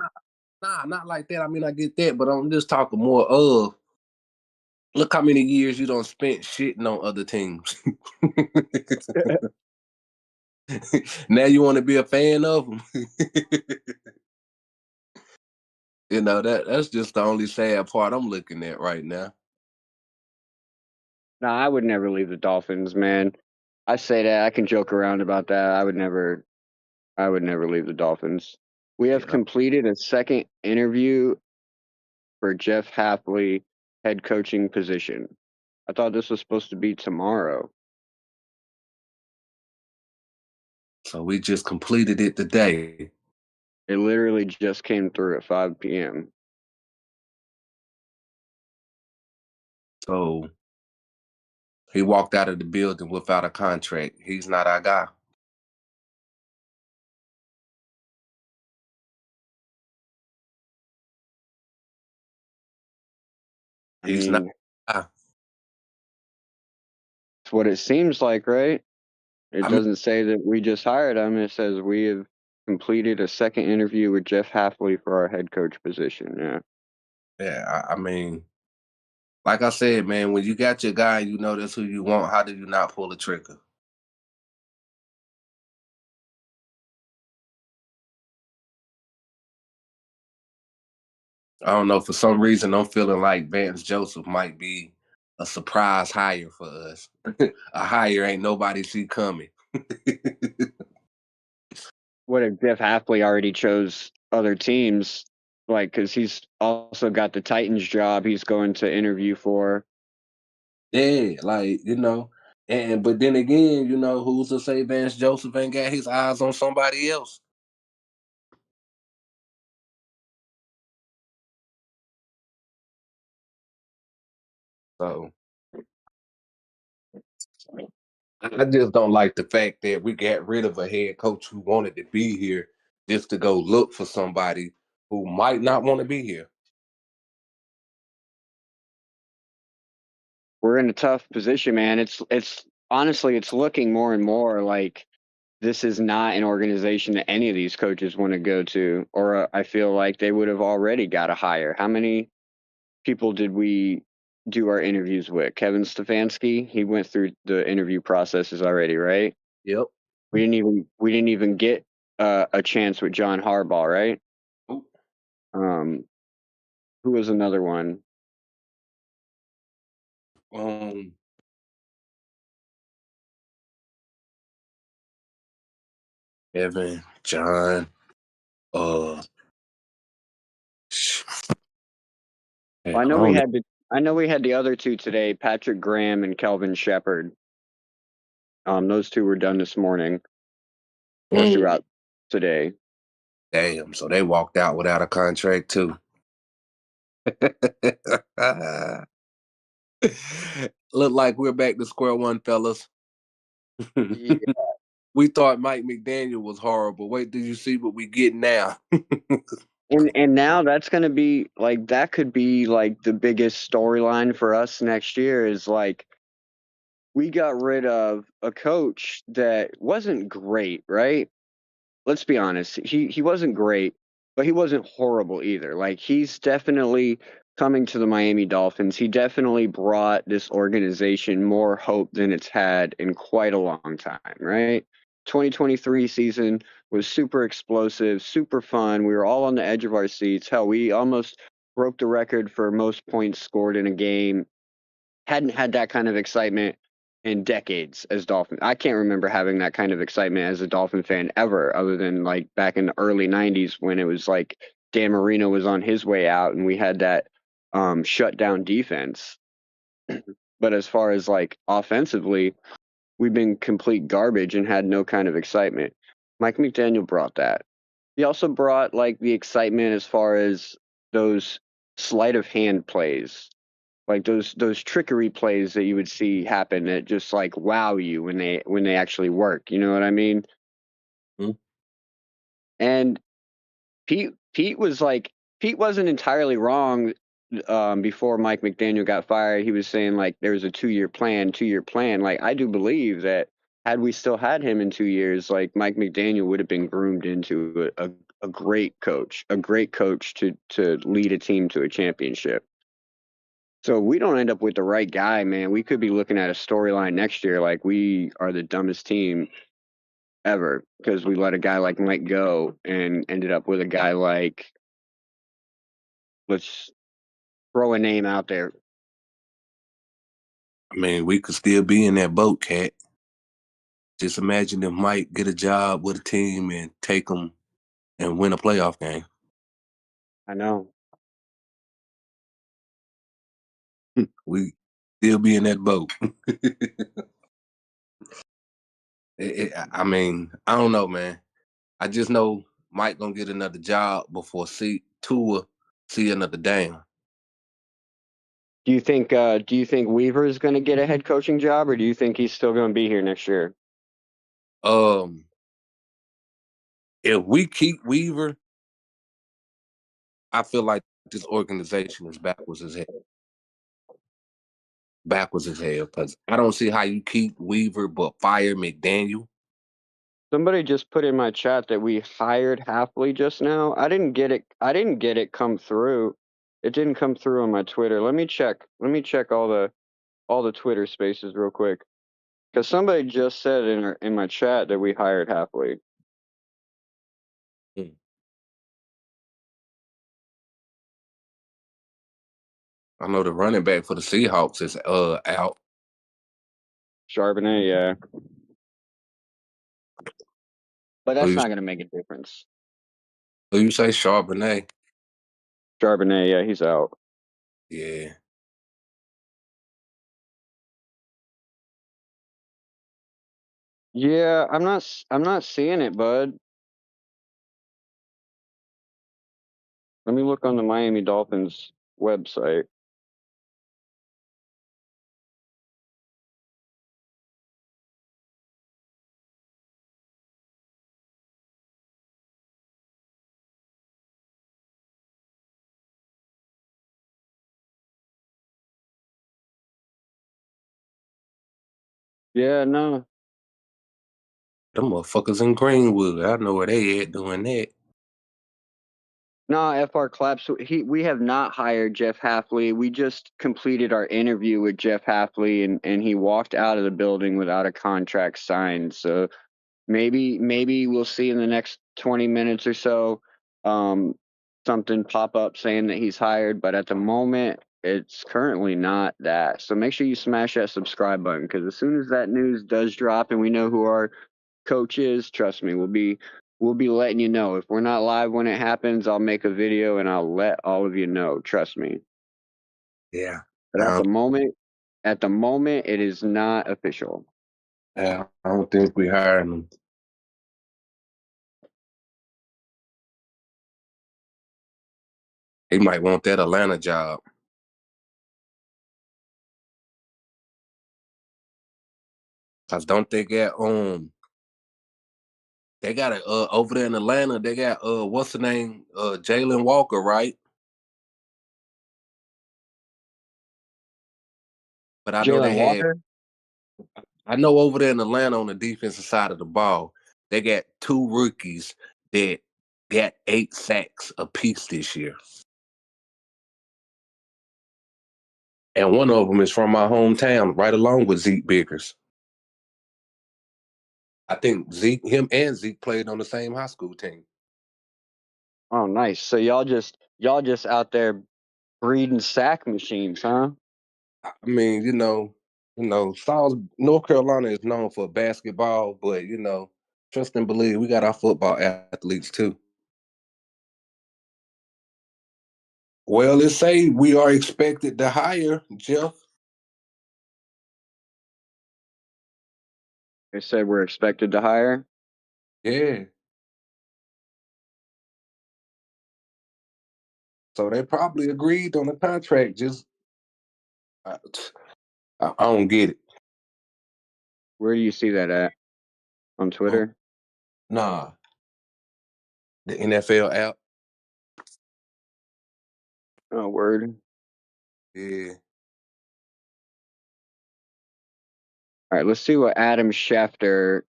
Nah, not like that. I mean, I get that, but I'm just talking more of Look how many years you done spent shitting on other teams. Now you want to be a fan of them. You know, that's just the only sad part I'm looking at right now. No, I would never leave the Dolphins, man. I say that I can joke around about that. I would never leave the Dolphins. We have completed a second interview for Jeff Hafley head coaching position. I thought this was supposed to be tomorrow. So we just completed it today. It literally just came through at 5 p.m. So he walked out of the building without a contract. He's not our guy. He's not. It's what it seems like, right? It doesn't say that we just hired him. It says we have completed a second interview with Jeff Hafley for our head coach position. Yeah. Yeah, I mean, like I said, man, when you got your guy and you know that's who you want, how do you not pull the trigger? I don't know. For some reason, I'm feeling like Vance Joseph might be a surprise hire for us. A hire ain't nobody see coming. What if Jeff Hafley already chose other teams? Like, because he's also got the Titans job he's going to interview for. Yeah, like, you know. But then again, you know, who's to say Vance Joseph ain't got his eyes on somebody else? So I just don't like the fact that we got rid of a head coach who wanted to be here just to go look for somebody who might not want to be here. We're in a tough position, man. It's honestly, it's looking more and more like this is not an organization that any of these coaches want to go to, or I feel like they would have already got a hire. How many people did we do our interviews with? Kevin Stefanski, he went through the interview processes already, right? Yep. We didn't even get a chance with John Harbaugh, right? Ooh. Who was another one? Evan, John, I know we had the other two today, Patrick Graham and Kelvin Shepard. Those two were done this morning or throughout today. Damn, so they walked out without a contract too. Look like we're back to square one, fellas. Yeah. We thought Mike McDaniel was horrible. Wait till you see what we get now. And now that's going to be like, that could be like the biggest storyline for us next year is like, we got rid of a coach that wasn't great, right? Let's be honest. He wasn't great, but he wasn't horrible either. Like, he's definitely coming to the Miami Dolphins. He definitely brought this organization more hope than it's had in quite a long time, right? 2023 season was super explosive, super fun. We were all on the edge of our seats. Hell, we almost broke the record for most points scored in a game. Hadn't had that kind of excitement in decades as Dolphin. I can't remember having that kind of excitement as a Dolphin fan ever, other than like back in the early 90s when it was like Dan Marino was on his way out and we had that shutdown defense. But as far as like offensively, we've been complete garbage and had no kind of excitement. Mike McDaniel brought that. He also brought like the excitement as far as those sleight of hand plays, like those trickery plays that you would see happen that just like wow you when they actually work. You know what I mean? Mm-hmm. And Pete wasn't entirely wrong. Before Mike McDaniel got fired, he was saying like there was a 2-year plan. Like, I do believe that had we still had him in 2 years, like Mike McDaniel would have been groomed into a great coach to lead a team to a championship. So if we don't end up with the right guy, man, we could be looking at a storyline next year like we are the dumbest team ever because we let a guy like Mike go and ended up with a guy like, let's throw a name out there. I mean, we could still be in that boat, Cat. Just imagine if Mike get a job with a team and take them and win a playoff game. I know. We still be in that boat. I mean, I don't know, man. I just know Mike gonna get another job before Tua see another down. Do you think Weaver is going to get a head coaching job, or do you think he's still going to be here next year? If we keep Weaver, I feel like this organization is backwards as hell. Backwards as hell, because I don't see how you keep Weaver but fire McDaniel. Somebody just put in my chat that we hired Hafley just now. I didn't get it come through. It didn't come through on my Twitter. Let me check all the Twitter spaces real quick. Because somebody just said in my chat that we hired Hafley. I know the running back for the Seahawks is out. Charbonnet, yeah. But that's not going to make a difference. Who you say, Charbonnet? Charbonnet, yeah, he's out. Yeah. Yeah, I'm not seeing it, bud. Let me look on the Miami Dolphins website. Yeah, no. Them motherfuckers in Greenwood. I know where they at doing that. No, FR Claps. We have not hired Jeff Hafley. We just completed our interview with Jeff Hafley, and he walked out of the building without a contract signed. So maybe we'll see in the next 20 minutes or so something pop up saying that he's hired. But at the moment, it's currently not that. So make sure you smash that subscribe button, because as soon as that news does drop and we know who our coach is, trust me, we'll be letting you know. If we're not live when it happens, I'll make a video and I'll let all of you know. Trust me. Yeah. But at the moment, it is not official. I don't think we hiring them. He might want that Atlanta job. Cause don't they got they got it over there in Atlanta, they got what's the name? Jalen Walker, right? But I know Jalen they had Walker? I know over there in Atlanta on the defensive side of the ball, they got two rookies that got 8 sacks apiece this year. And one of them is from my hometown, right along with Zeke Biggers. I think him and Zeke played on the same high school team. Oh, nice. So y'all just out there breeding sack machines, huh? I mean, North Carolina is known for basketball, but trust and believe, we got our football athletes too. Well, let's say we are expected to hire Jeff. They said we're expected to hire. Yeah. So they probably agreed on the contract. Just I don't get it. Where do you see that at? On Twitter? Nah. The NFL app. Oh, word. Yeah. All right, let's see what Adam Schefter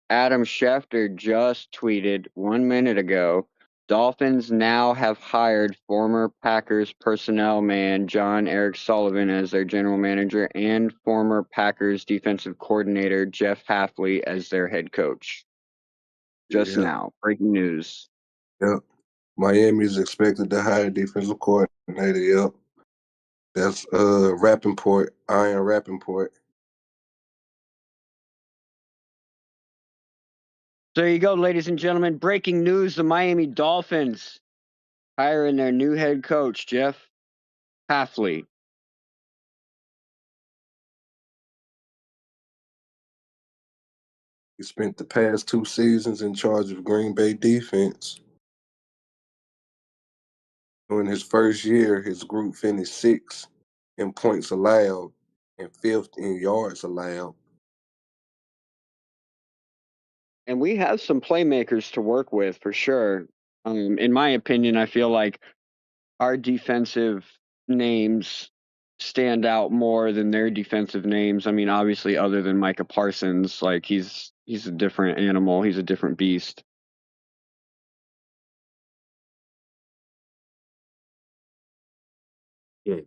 just tweeted 1 minute ago. Dolphins now have hired former Packers personnel man John Eric Sullivan as their general manager and former Packers defensive coordinator Jeff Hafley as their head coach. Just now, breaking news. Yep. Miami is expected to hire defensive coordinator. Yep. That's Rappaport, Iron Rappaport. There you go, ladies and gentlemen. Breaking news: the Miami Dolphins hiring their new head coach, Jeff Hafley. He spent the past 2 seasons in charge of Green Bay defense. In his first year, his group finished 6th in points allowed and 5th in yards allowed. And we have some playmakers to work with for sure. In my opinion, I feel like our defensive names stand out more than their defensive names. I mean, obviously, other than Micah Parsons, like he's a different animal. He's a different beast. Yeah.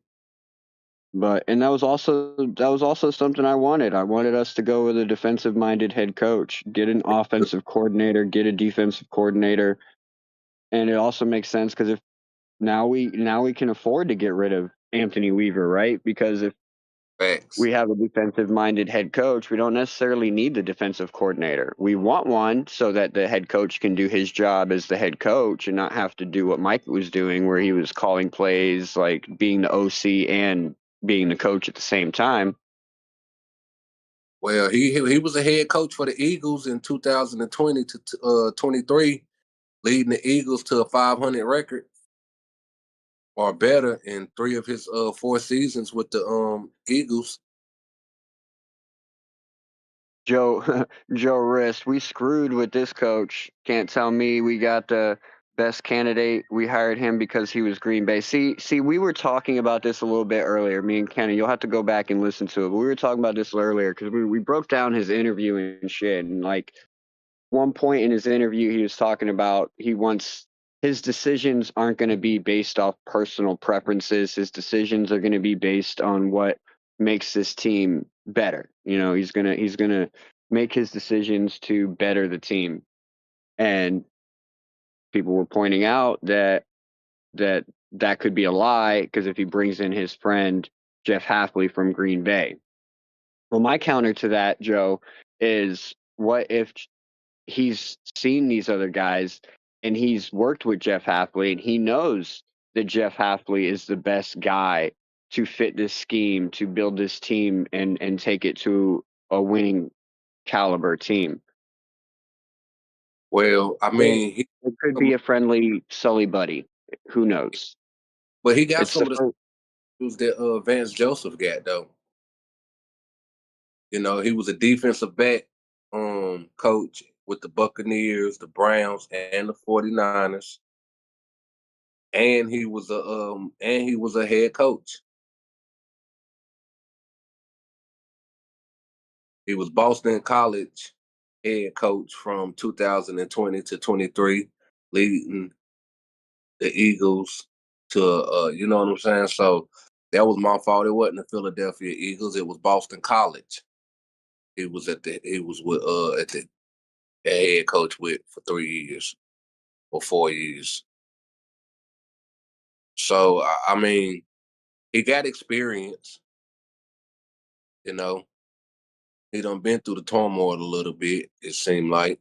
And that was also something I wanted. I wanted us to go with a defensive-minded head coach, get an offensive coordinator, get a defensive coordinator, and it also makes sense because if now we can afford to get rid of Anthony Weaver, right? Because if we have a defensive-minded head coach, we don't necessarily need the defensive coordinator. We want one so that the head coach can do his job as the head coach and not have to do what Mike was doing, where he was calling plays, like being the OC and being the coach at the same time. Well, he was a head coach for the Eagles in 2020 to 23, leading the Eagles to a 500 record or better in 3 of his 4 seasons with the Eagles. Joe Rist, we screwed with this coach. Can't tell me we got the best candidate. We hired him because he was Green Bay. See, we were talking about this a little bit earlier. Me and Kenny, you'll have to go back and listen to it. But we were talking about this earlier because we broke down his interview and shit. And like one point in his interview, he was talking about his decisions aren't going to be based off personal preferences. His decisions are going to be based on what makes this team better. You know, he's gonna make his decisions to better the team. And people were pointing out that could be a lie because if he brings in his friend Jeff Hafley from Green Bay. Well, my counter to that, Joe, is what if he's seen these other guys and he's worked with Jeff Hafley and he knows that Jeff Hafley is the best guy to fit this scheme, to build this team and take it to a winning caliber team. Well, I mean, it could be a friendly Sully buddy. Who knows? But he got some of the skills that Vance Joseph got, though. You know, he was a defensive back coach with the Buccaneers, the Browns, and the 49ers. And he was a head coach. He was Boston College head coach from 2020 to 23, leading the Eagles to you know what I'm saying? So that was my fault. It wasn't the Philadelphia Eagles, it was Boston College. He was with the head coach with for 3 years or 4 years. So I mean, he got experience. You know, he done been through the turmoil a little bit. It seemed like.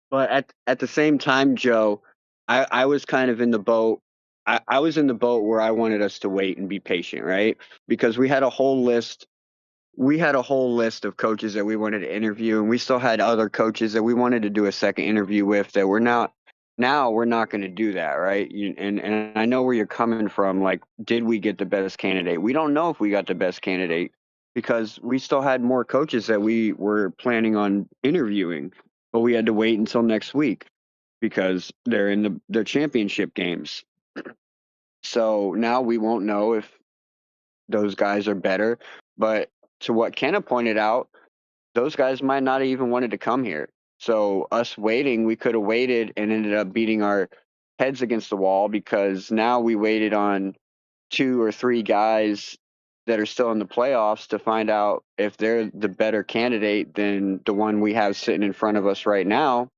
But at the same time, Joe, I was kind of in the boat. I was in the boat where I wanted us to wait and be patient, right? Because we had a whole list. We had a whole list of coaches that we wanted to interview, and we still had other coaches that we wanted to do a second interview with that we're not. Now we're not going to do that, right? And I know where you're coming from. Like, did we get the best candidate? We don't know if we got the best candidate because we still had more coaches that we were planning on interviewing, but we had to wait until next week because they're in their championship games. So now we won't know if those guys are better. But to what Kenna pointed out, those guys might not even wanted to come here. So us waiting, we could have waited and ended up beating our heads against the wall, because now we waited on 2 or 3 guys that are still in the playoffs to find out if they're the better candidate than the one we have sitting in front of us right now.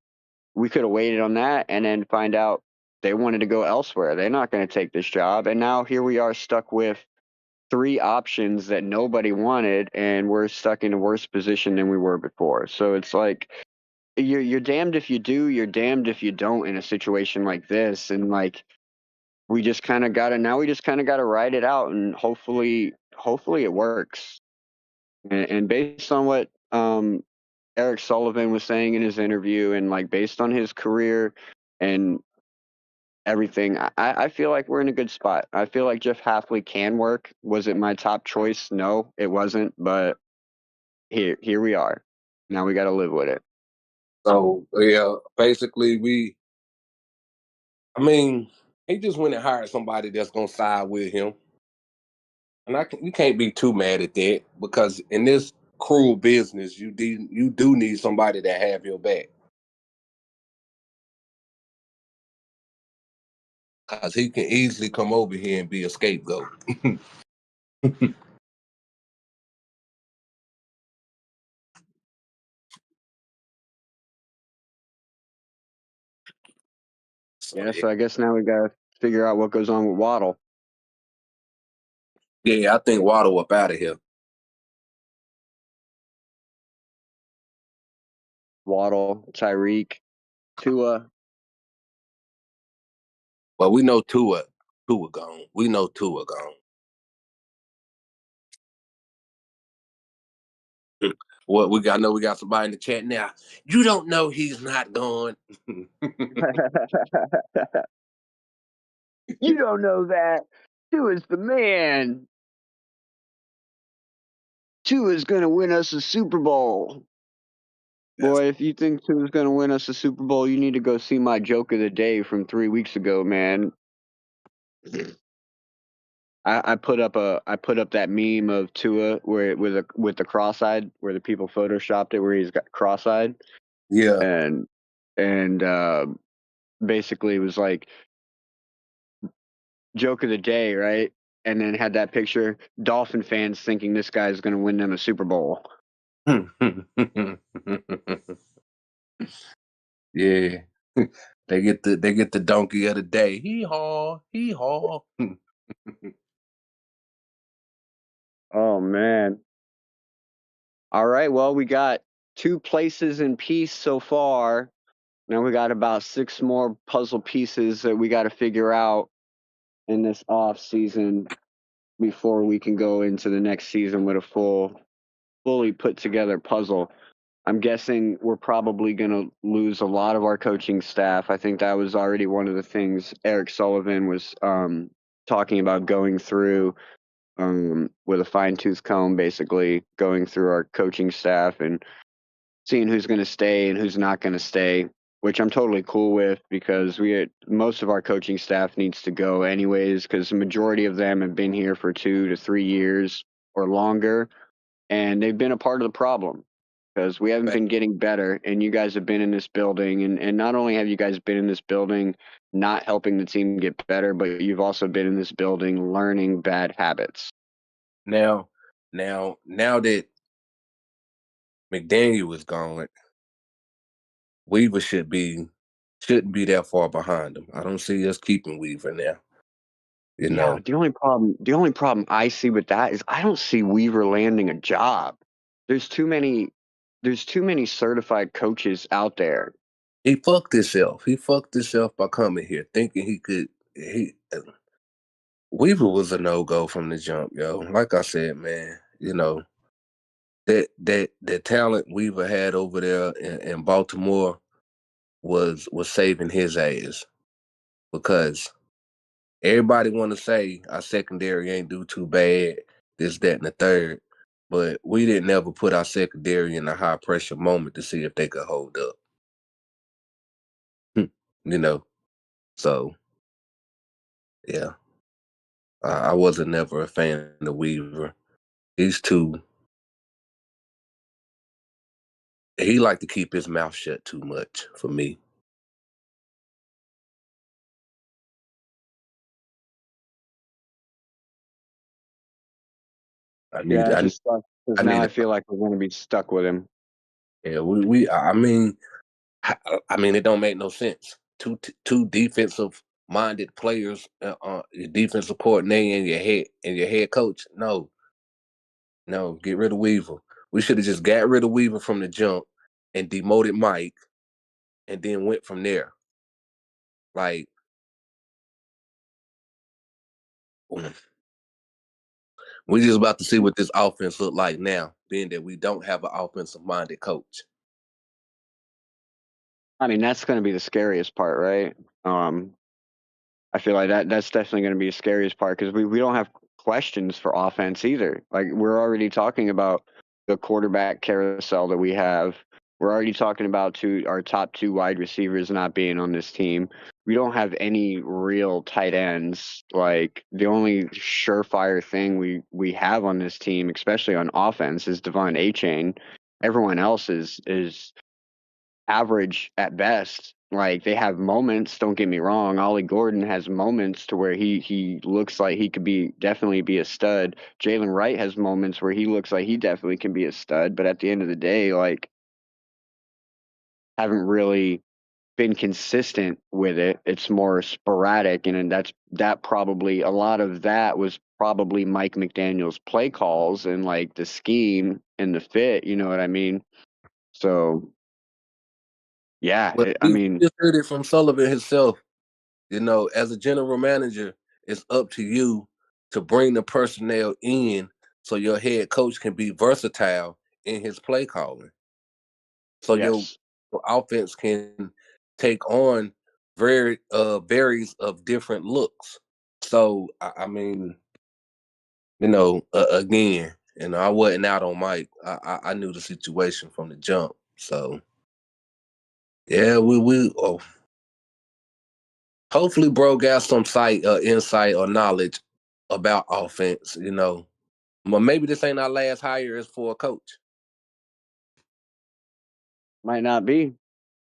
We could have waited on that and then find out they wanted to go elsewhere. They're not going to take this job. And now here we are stuck with 3 options that nobody wanted, and we're stuck in a worse position than we were before. So it's like, you're damned if you do, you're damned if you don't in a situation like this. And like, we just kind of gotta ride it out, and hopefully it works. And based on what Eric Sullivan was saying in his interview, and like based on his career and everything, I feel like we're in a good spot. I feel like Jeff Hafley can work. Was it my top choice? No, it wasn't. But here we are. Now we got to live with it. So yeah, basically he just went and hired somebody that's gonna side with him, and you can't be too mad at that, because in this cruel business, you do need somebody that have your back, because he can easily come over here and be a scapegoat. So I guess now we got to figure out what goes on with Waddle. Yeah, I think Waddle up out of here. Waddle, Tyreek, Tua. Well, we know Tua gone. We know Tua gone. What I know we got somebody in the chat now. You don't know he's not gone. You don't know that. Tua's the man. Tua's gonna win us a Super Bowl. Boy, if you think Tua's gonna win us a Super Bowl, you need to go see my joke of the day from 3 weeks ago, man. I put up that meme of Tua where with the cross-eyed, where the people photoshopped it where he's got cross-eyed. Yeah. And basically it was like joke of the day, right? And then had that picture, Dolphin fans thinking this guy's going to win them a Super Bowl. Yeah. They get the donkey of the day. Hee-haw, hee-haw. Oh man. All right, well, we got 2 places in peace so far. Now we got about 6 more puzzle pieces that we got to figure out in this off season before we can go into the next season with a fully put together puzzle. I'm guessing we're probably going to lose a lot of our coaching staff. I think that was already one of the things Eric Sullivan was talking about, going through with a fine-tooth comb, basically going through our coaching staff and seeing who's going to stay and who's not going to stay, which I'm totally cool with, because most of our coaching staff needs to go anyways, because the majority of them have been here for 2 to 3 years or longer, and they've been a part of the problem, because we haven't been getting better, and you guys have been in this building, and not only have you guys been in this building not helping the team get better, but you've also been in this building learning bad habits. Now that McDaniel was gone, Weaver shouldn't be that far behind him. I don't see us keeping Weaver now. You know, the only problem I see with that is I don't see Weaver landing a job. There's too many certified coaches out there. He fucked himself. He fucked himself by coming here thinking he could. Weaver was a no-go from the jump, yo. Like I said, man, you know, that talent Weaver had over there in Baltimore was saving his ass, because everybody want to say our secondary ain't do too bad, this, that, and the third, but we didn't ever put our secondary in a high pressure moment to see if they could hold up. You know, so yeah, I wasn't never a fan of Weaver. He's too He like to keep his mouth shut too much for me. Just sucks because now I feel like we're going to be stuck with him. Yeah, I mean, it don't make no sense. Two defensive-minded players, your defensive coordinator and your head coach. No, get rid of Weaver. We should have just got rid of Weaver from the jump and demoted Mike, and then went from there. Like, we're just about to see what this offense look like now, being that we don't have an offensive-minded coach. I mean, that's going to be the scariest part, right? I feel like that's definitely going to be the scariest part because we don't have questions for offense either. Like, we're already talking about the quarterback carousel that we have. We're already talking about our top 2 wide receivers not being on this team. We don't have any real tight ends. Like, the only surefire thing we have on this team, especially on offense, is Devon Achane. Everyone else is average at best. Like, they have moments, don't get me wrong. Ollie Gordon has moments to where he looks like he could definitely be a stud. Jalen Wright has moments where he looks like he definitely can be a stud, but at the end of the day, like, haven't really been consistent with it. It's more sporadic, and that probably a lot of that was probably Mike McDaniel's play calls and like the scheme and the fit, you know what I mean? So yeah, But I we mean, just heard it from Sullivan himself. As a general manager, it's up to you to bring the personnel in so your head coach can be versatile in his play calling. So your offense can take on varies of different looks. So I mean, again, I wasn't out on Mike. I knew the situation from the jump. So yeah, hopefully bro got some insight or knowledge about offense, But maybe this ain't our last hire as for a coach. might not be.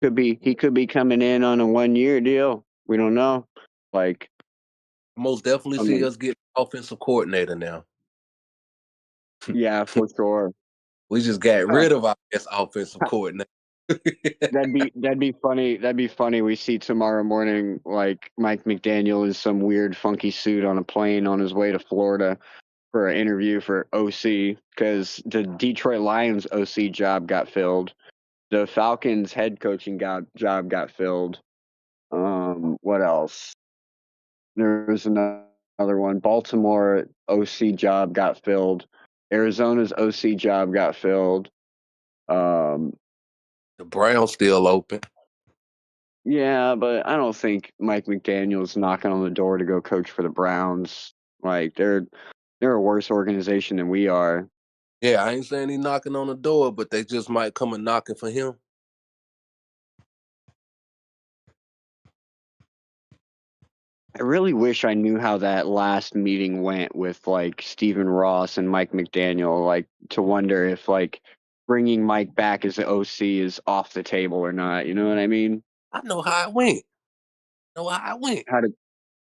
He could be coming in on a 1-year deal. We don't know. Like, Most definitely see us get offensive coordinator now. Yeah, for sure. We just got rid of our best offensive coordinator. That'd be funny. That'd be funny. We see tomorrow morning, like, Mike McDaniel in some weird funky suit on a plane on his way to Florida for an interview for OC, because the Detroit Lions OC job got filled. The Falcons head coaching job got filled. What else? There was another one. Baltimore OC job got filled. Arizona's OC job got filled. The Browns still open. Yeah, but I don't think Mike McDaniel's knocking on the door to go coach for the Browns. Like, they're a worse organization than we are. Yeah, I ain't saying he's knocking on the door, but they just might come and knocking for him. I really wish I knew how that last meeting went with, like, Stephen Ross and Mike McDaniel, like, to wonder if, like, bringing Mike back as the OC is off the table or not. You know what I mean? I know how it went.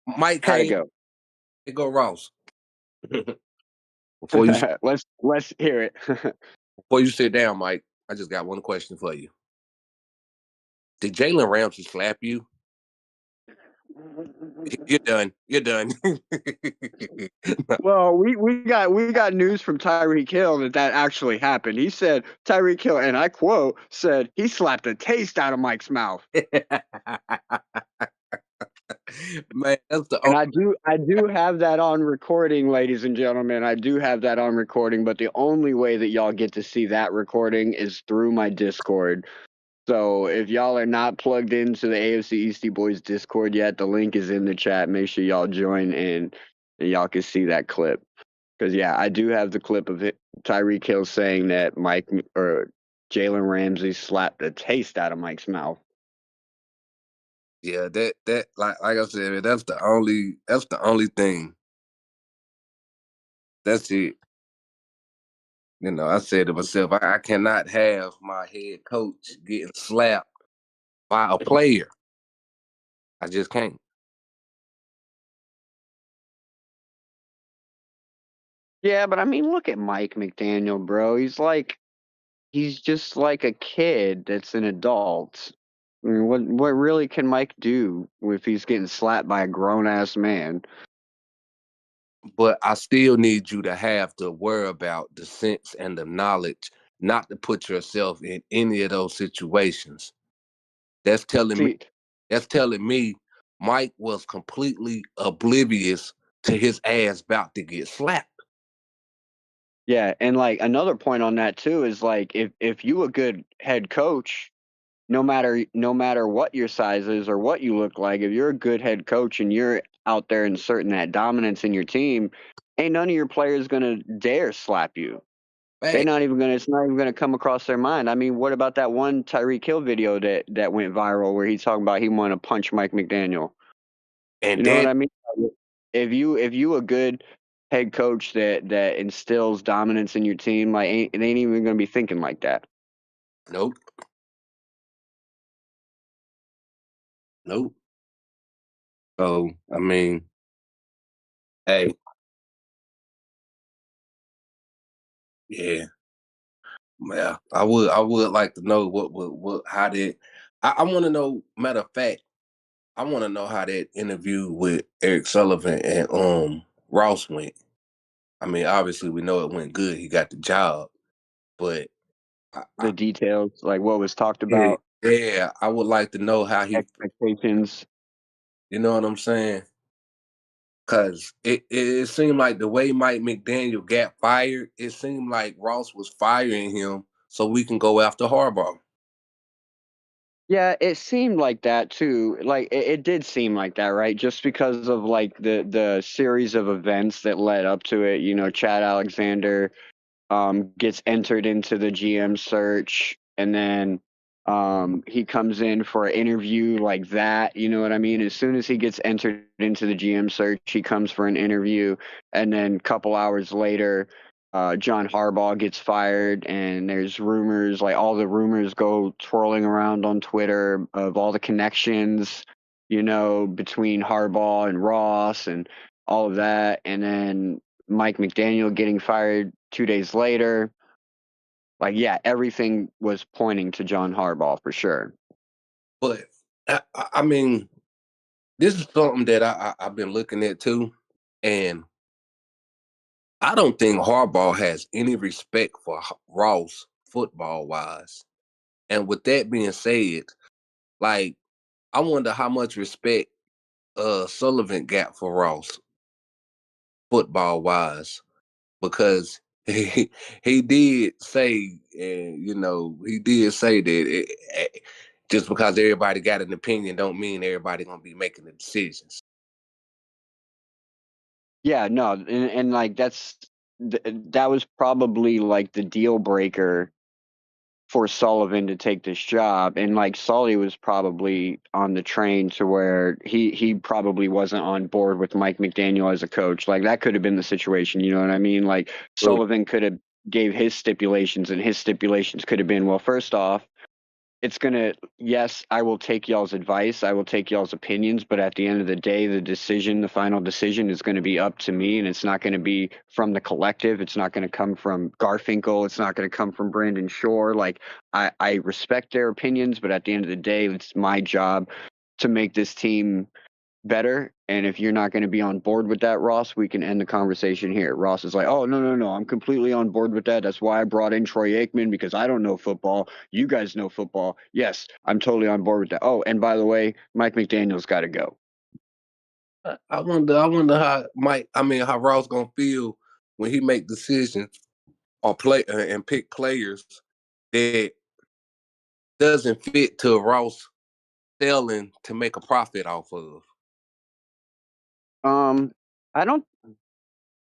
Mike how'd it came. go? It go Ross. Before you let's hear it. Before you sit down, Mike, I just got one question for you. Did Jalen Ramsey slap you? You're done. You're done. Well, we got news from Tyreek Hill that actually happened. He said Tyreek Hill, and I quote, said he slapped the taste out of Mike's mouth. Man, that's the. And I do have that on recording, ladies and gentlemen. I do have that on recording, but the only way that y'all get to see that recording is through my Discord. So if y'all are not plugged into the AFC EastieBoys Discord yet, the link is in the chat. Make sure y'all join in and y'all can see that clip. Because, yeah, I do have the clip of it. Tyreek Hill saying that Mike or Jalen Ramsey slapped the taste out of Mike's mouth. Yeah, that like I said, that's the only thing. That's it. I said to myself, I cannot have my head coach getting slapped by a player. I just can't. Yeah, but I mean, look at Mike McDaniel, bro. He's just like a kid that's an adult. I mean, what really can Mike do if he's getting slapped by a grown ass man? But I still need you to have the whereabout, the sense, and the knowledge not to put yourself in any of those situations. That's telling me Mike was completely oblivious to his ass about to get slapped. Yeah, and like another point on that too is like if you a good head coach, no matter what your size is or what you look like, if you're a good head coach and you're out there inserting that dominance in your team, ain't none of your players gonna dare slap you. They're not even gonna. It's not even gonna come across their mind. I mean, what about that one Tyreek Hill video that went viral where he's talking about he want to punch Mike McDaniel? And You know what I mean? If you a good head coach that instills dominance in your team, like it ain't even gonna be thinking like that. Nope. So I mean, hey, yeah. Yeah, I would like to know how did I want to know. Matter of fact, I want to know how that interview with Eric Sullivan and Ross went. I mean, obviously we know it went good. He got the job, but The details, like what was talked about, yeah, I would like to know how he. expectations. You know what I'm saying? Cause it seemed like the way Mike McDaniel got fired, it seemed like Ross was firing him so we can go after Harbaugh. Yeah, it seemed like that too. Like it did seem like that, right? Just because of like the series of events that led up to it. You know, Chad Alexander gets entered into the GM search, and then he comes in for an interview like that. You know what I mean? As soon as he gets entered into the GM search, he comes for an interview, and then a couple hours later, John Harbaugh gets fired, and there's rumors, like all the rumors go twirling around on Twitter of all the connections, you know, between Harbaugh and Ross and all of that, and then Mike McDaniel getting fired 2 days later. Like, yeah, everything was pointing to John Harbaugh for sure. But I mean, this is something that I've been looking at too, and I don't think Harbaugh has any respect for Ross football wise. And with that being said, like I wonder how much respect Sullivan got for Ross football wise, because he did say, and he did say that just because everybody got an opinion don't mean everybody gonna be making the decisions. Yeah, no, and like that was probably like the deal breaker for Sullivan to take this job. And like Sully was probably on the train to where he probably wasn't on board with Mike McDaniel as a coach. Like that could have been the situation, you know what I mean? Like Sullivan could have gave his stipulations, and his stipulations could have been, well, first off, yes, I will take y'all's advice, I will take y'all's opinions, but at the end of the day, the final decision is going to be up to me, and it's not going to be from the collective. It's not going to come from Garfinkel. It's not going to come from Brandon Shore. Like, I respect their opinions, but at the end of the day, it's my job to make this team better. And if you're not going to be on board with that, Ross, we can end the conversation here. Ross is like, oh, no, I'm completely on board with that. That's why I brought in Troy Aikman, because I don't know football. You guys know football. Yes, I'm totally on board with that. Oh, and by the way, Mike McDaniel's got to go. I wonder how Ross gonna feel when he make decisions or play and pick players that doesn't fit to Ross selling to make a profit off of. I don't.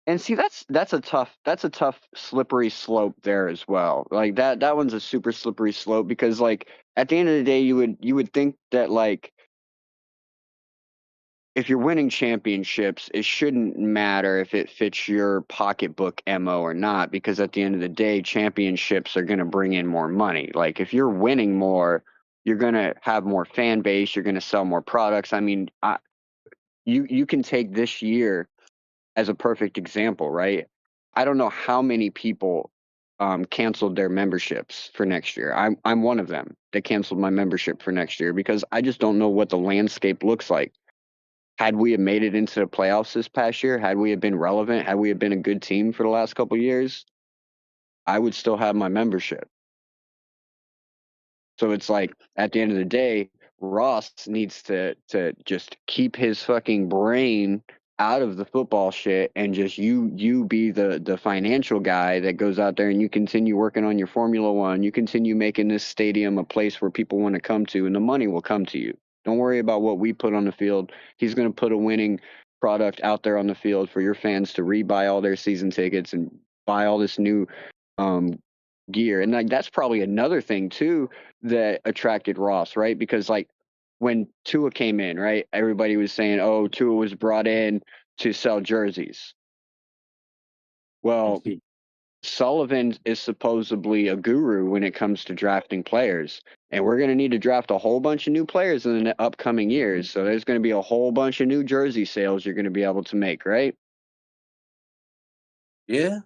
And see, that's a tough slippery slope there as well. Like that one's a super slippery slope, because like at the end of the day, you would think that like if you're winning championships, it shouldn't matter if it fits your pocketbook MO or not, because at the end of the day, championships are going to bring in more money. Like if you're winning more, you're going to have more fan base, you're going to sell more products. I mean, you can take this year as a perfect example, right? I don't know how many people canceled their memberships for next year. I'm one of them that canceled my membership for next year because I just don't know what the landscape looks like. Had we have made it into the playoffs this past year, had we have been relevant, had we have been a good team for the last couple of years, I would still have my membership. So it's like at the end of the day, Ross needs to just keep his fucking brain out of the football shit and just you be the financial guy that goes out there and you continue working on your Formula One, you continue making this stadium a place where people want to come to, and the money will come to you. Don't worry about what we put on the field. He's going to put a winning product out there on the field for your fans to rebuy all their season tickets and buy all this new um, gear. And like that's probably another thing too that attracted Ross, right? Because like when Tua came in, right, everybody was saying, "Oh, Tua was brought in to sell jerseys." Well, Sullivan is supposedly a guru when it comes to drafting players, and we're going to need to draft a whole bunch of new players in the upcoming years. So there's going to be a whole bunch of new jersey sales you're going to be able to make, right? Yeah.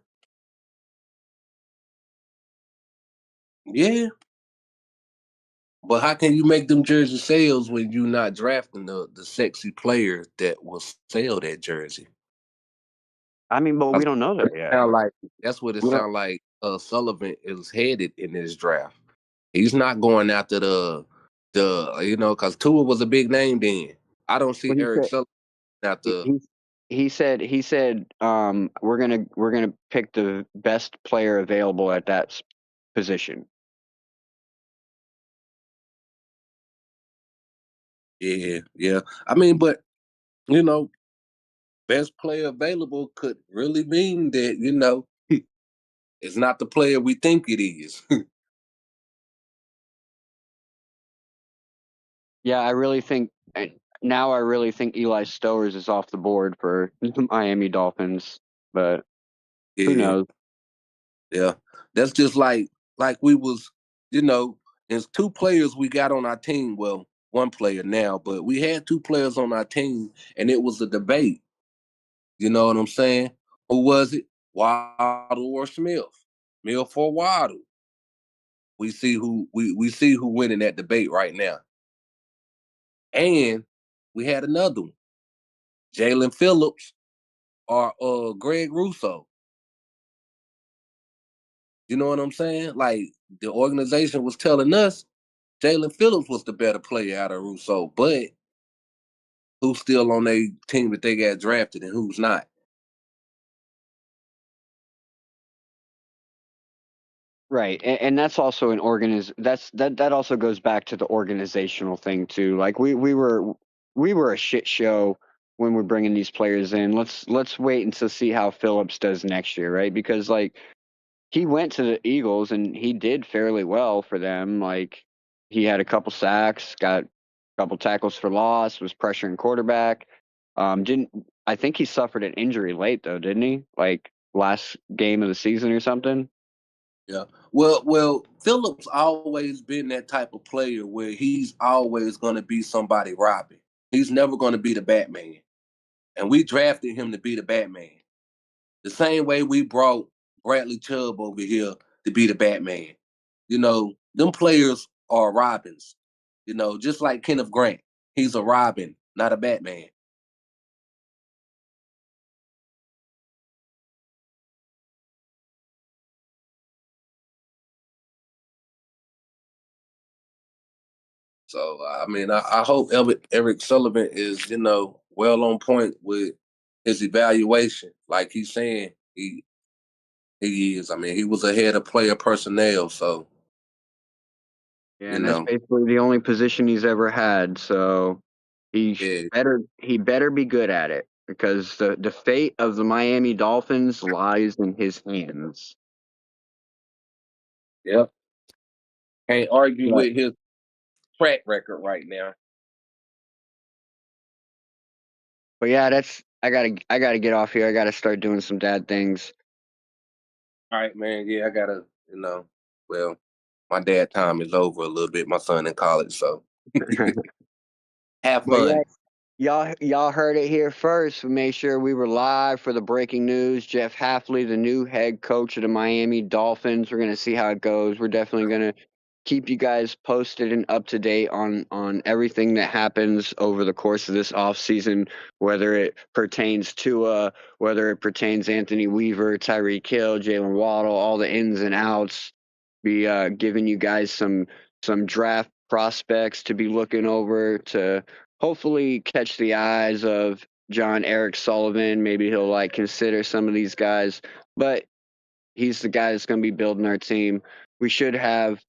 Yeah. But how can you make them jersey sales when you're not drafting the sexy player that will sell that jersey? I mean, but we don't know that yet. That's what it sounds like. Sullivan is headed in this draft. He's not going after the because Tua was a big name then. I don't see Eric Sullivan after. He said we're gonna pick the best player available at that position. Yeah. I mean, but best player available could really mean that it's not the player we think it is. Yeah, I really think Eli Stowers is off the board for the Miami Dolphins, but who Yeah. knows? Yeah, that's just like we was, there's two players we got on our team. Well, one player now, but we had two players on our team, and it was a debate. You know what I'm saying? Who was it? Waddle or Smith? Smith or Waddle? We see who winning that debate right now. And we had another one, Jalen Phillips or Greg Russo. You know what I'm saying? Like the organization was telling us Jalen Phillips was the better player out of Russo, but who's still on their team that they got drafted and who's not? Right, and that's also that also goes back to the organizational thing too. Like we were a shit show when we're bringing these players in. Let's wait until see how Phillips does next year, right? Because like he went to the Eagles and he did fairly well for them. Like he had a couple sacks, got a couple tackles for loss, was pressuring quarterback. Didn't I think he suffered an injury late though, didn't he? Like last game of the season or something. Yeah. Well, Phillips always been that type of player where he's always going to be somebody robbing. He's never going to be the Batman, and we drafted him to be the Batman. The same way we brought Bradley Chubb over here to be the Batman. Them players are Robins. Just like Kenneth Grant, he's a Robin, not a Batman. So I mean, I hope Eric Sullivan is well on point with his evaluation. Like he's saying, he is. I mean, he was ahead of player personnel. So Yeah, and that's basically the only position he's ever had. So he better be good at it because the fate of the Miami Dolphins lies in his hands. Yep. Can't argue with his track record right now. But yeah, I gotta get off here. I gotta start doing some dad things. All right, man. Yeah, I gotta, well, my dad time is over a little bit. My son in college, so have But fun. yeah, y'all heard it here first. We made sure we were live for the breaking news. Jeff Hafley, the new head coach of the Miami Dolphins. We're gonna see how it goes. We're definitely gonna keep you guys posted and up to date on everything that happens over the course of this offseason, whether it pertains to whether it pertains Anthony Weaver, Tyreek Hill, Jalen Waddle, all the ins and outs. Be giving you guys some draft prospects to be looking over to hopefully catch the eyes of John Eric Sullivan. Maybe he'll like consider some of these guys, but he's the guy that's going to be building our team. We should have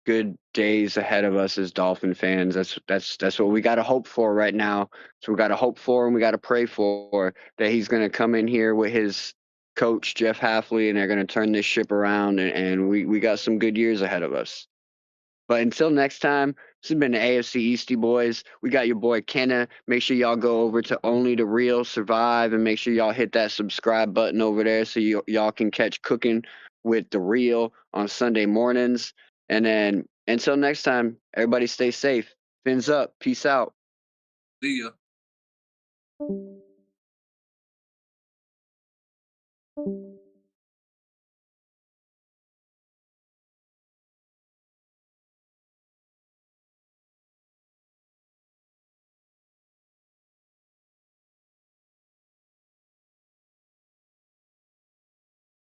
good days ahead of us as Dolphin fans. That's what we got to hope for right now. So we got to hope for and we got to pray for that he's going to come in here with his coach Jeff Hafley and they're going to turn this ship around and we got some good years ahead of us. But until next time, this has been the AFC Eastie Boys. We got your boy Kenna. Make sure y'all go over to Only the Real Survive and make sure y'all hit that subscribe button over there so y'all can catch Cooking with the Real on Sunday mornings. And then until next time, everybody stay safe. Fins up. Peace out. See ya.